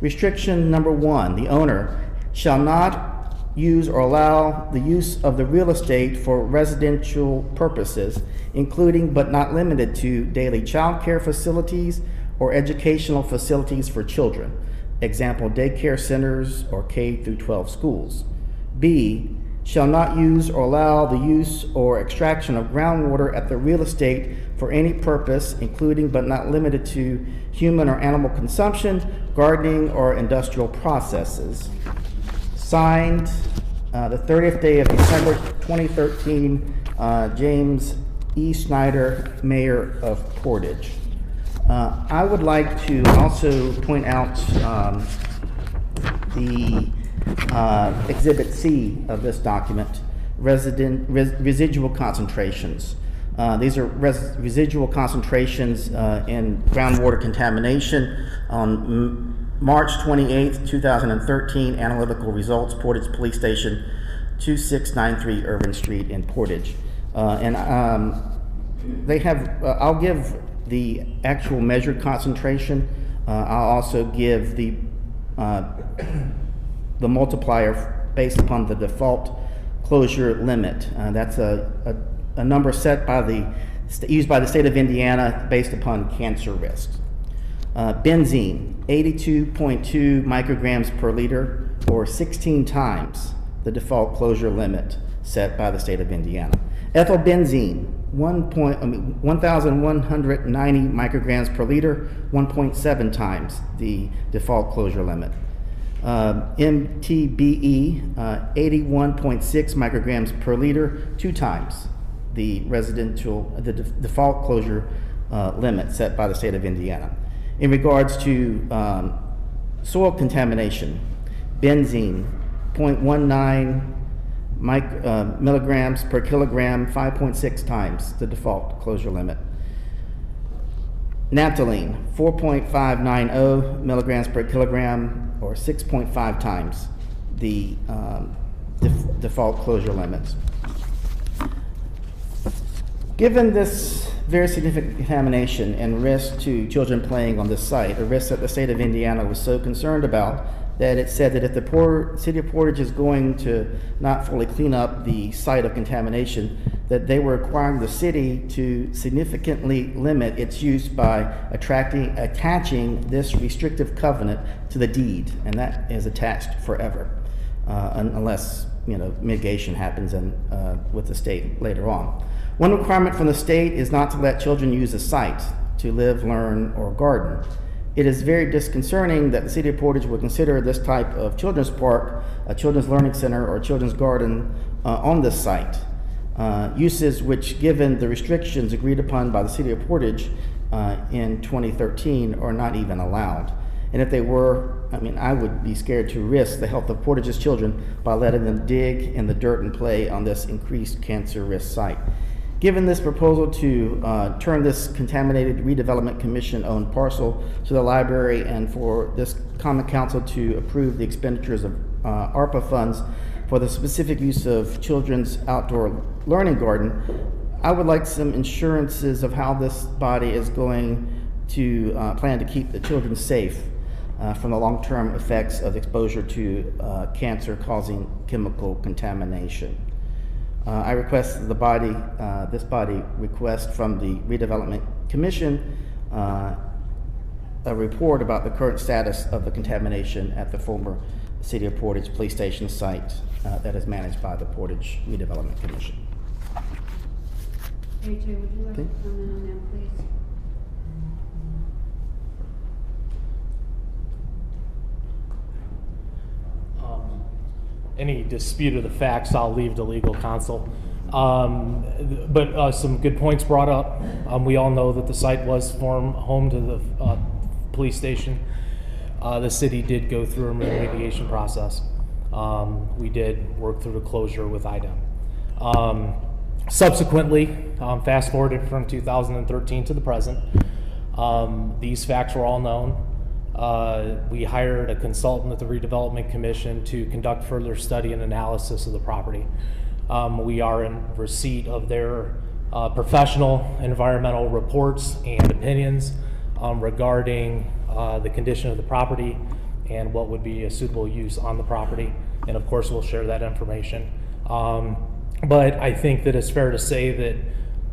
Restriction number 1, the owner shall not use or allow the use of the real estate for residential purposes, including but not limited to daily child care facilities or educational facilities for children, example daycare centers or K-12 schools. B, shall not use or allow the use or extraction of groundwater at the real estate for any purpose, including but not limited to human or animal consumption, gardening, or industrial processes. Signed the 30th day of December 2013, James E. Snyder, Mayor of Portage. I would like to also point out the Exhibit C of this document, residual concentrations. These are residual concentrations in groundwater contamination. On March 28th, 2013, analytical results, Portage Police Station, 2693 Irvin Street in Portage. They have, I'll give the actual measured concentration. I'll also give the multiplier based upon the default closure limit. That's a number set by used by the state of Indiana based upon cancer risks. Benzene, 82.2 micrograms per liter, or 16 times the default closure limit set by the state of Indiana. Ethylbenzene, 1,190 micrograms per liter, 1.7 times the default closure limit. MTBE, 81.6 micrograms per liter, 2 times the default closure limit set by the state of Indiana. In regards to soil contamination, benzene, 0.19 milligrams per kilogram, 5.6 times the default closure limit. Naphthalene, 4.590 milligrams per kilogram, or 6.5 times the default closure limits. Given this very significant contamination and risk to children playing on this site, a risk that the state of Indiana was so concerned about that it said that if the City of Portage is going to not fully clean up the site of contamination, that they were requiring the city to significantly limit its use by attaching this restrictive covenant to the deed, and that is attached forever, unless mitigation happens with the state later on. One requirement from the state is not to let children use the site to live, learn, or garden. It is very disconcerting that the City of Portage would consider this type of children's park, a children's learning center, or a children's garden on this site. Uses which, given the restrictions agreed upon by the City of Portage in 2013, are not even allowed. And if they were, I would be scared to risk the health of Portage's children by letting them dig in the dirt and play on this increased cancer risk site. Given this proposal to turn this contaminated redevelopment commission-owned parcel to the library and for this common council to approve the expenditures of ARPA funds for the specific use of children's outdoor learning garden, I would like some assurances of how this body is going to plan to keep the children safe from the long-term effects of exposure to cancer-causing chemical contamination. I request the body, this body request from the Redevelopment Commission a report about the current status of the contamination at the former City of Portage Police Station site that is managed by the Portage Redevelopment Commission. AJ, would you like to comment on that, please? Any dispute of the facts, I'll leave to legal counsel. But some good points brought up. We all know that the site was home to the police station. The city did go through a remediation process. We did work through the closure with IDEM. Subsequently, fast forwarded from 2013 to the present, these facts were all known. We hired a consultant at the Redevelopment Commission to conduct further study and analysis of the property. We are in receipt of their professional environmental reports and opinions regarding the condition of the property and what would be a suitable use on the property. And of course, we'll share that information. But I think that it's fair to say that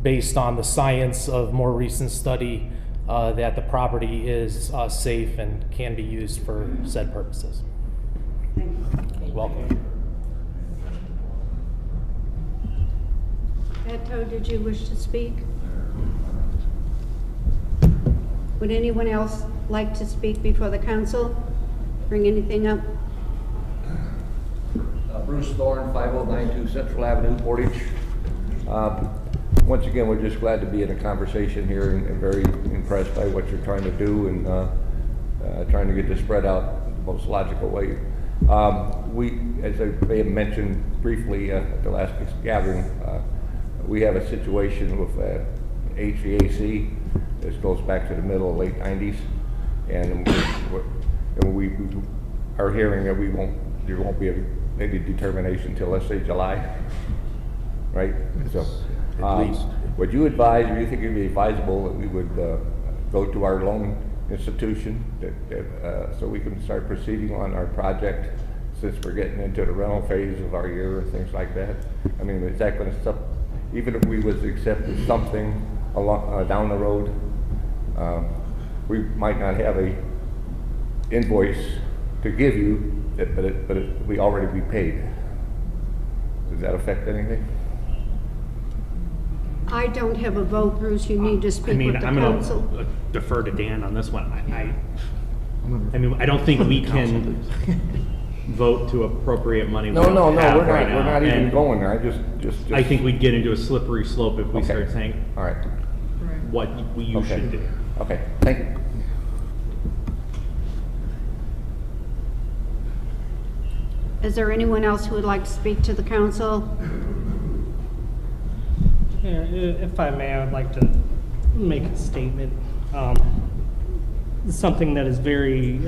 based on the science of more recent study, that the property is safe and can be used for said purposes. You're welcome. Beto, did you wish to speak? Would anyone else like to speak before the council? Bring anything up? Bruce Thorne, 5092 Central Avenue, Portage. Once again, we're just glad to be in a conversation here and very impressed by what you're trying to do and trying to get this spread out in the most logical way. We, as I may have mentioned briefly at the last gathering, we have a situation with HVAC. This goes back to the middle of late 90s, and we are hearing that there won't be any determination till, let's say, July, right? So. Would you advise, or do you think it would be advisable that we would go to our loan institution so we can start proceeding on our project since we're getting into the rental phase of our year and things like that? I mean, is that going to even if we was accepted something along, down the road, we might not have a invoice to give you, but we already be paid. Does that affect anything? I don't have a vote, Bruce. You need to speak with the council. I'm going to defer to Dan on this one. I mean, I don't think we can vote to appropriate money. No, we're not even going there. Just. I think we'd get into a slippery slope if we start saying, all right, what you should do. Okay, thank you. Is there anyone else who would like to speak to the council? Yeah, if I may, I would like to make a statement. Something that is very,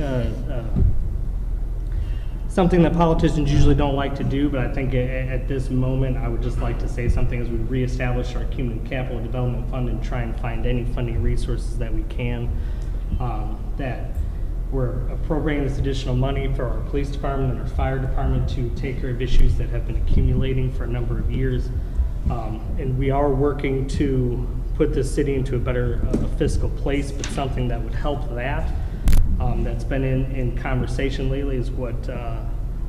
something that politicians usually don't like to do, but I think at this moment, I would just like to say something as we reestablish our Community Capital Development Fund and try and find any funding resources that we can, that we're appropriating this additional money for our police department and our fire department to take care of issues that have been accumulating for a number of years. And we are working to put this city into a better fiscal place, but something that would help that, that's been in conversation lately is what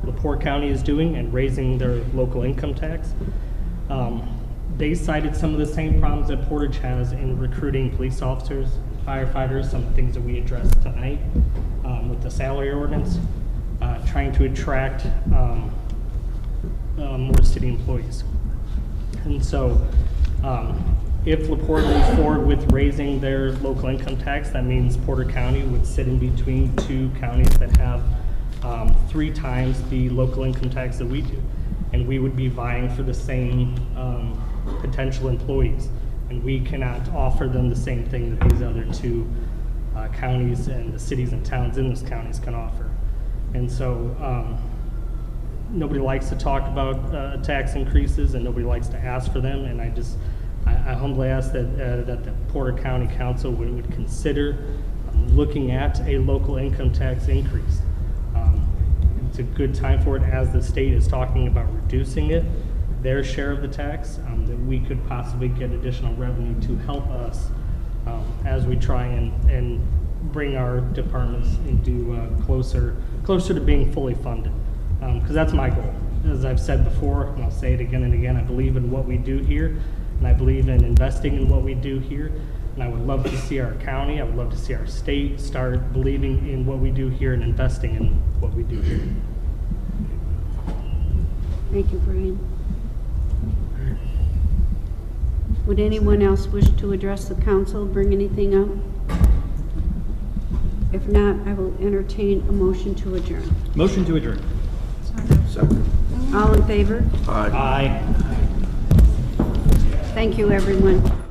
LaPorte County is doing and raising their local income tax. They cited some of the same problems that Portage has in recruiting police officers, firefighters, some of the things that we addressed tonight with the salary ordinance, trying to attract more city employees. And so if LaPorte moves forward with raising their local income tax, that means Porter County would sit in between two counties that have 3 times the local income tax that we do. And we would be vying for the same potential employees. And we cannot offer them the same thing that these other two counties and the cities and towns in those counties can offer. And so nobody likes to talk about tax increases, and nobody likes to ask for them. And I humbly ask that the Porter County Council would consider looking at a local income tax increase. It's a good time for it, as the state is talking about reducing it, their share of the tax, that we could possibly get additional revenue to help us as we try and bring our departments into closer to being fully funded. Because that's my goal. As I've said before, and I'll say it again and again, I believe in what we do here, and I believe in investing in what we do here. And I would love to see our county, I would love to see our state start believing in what we do here and investing in what we do here. Thank you, Brian. Would anyone else wish to address the council, bring anything up? If not, I will entertain a motion to adjourn. Motion to adjourn. Second. All in favor? Aye. Aye. Thank you, everyone.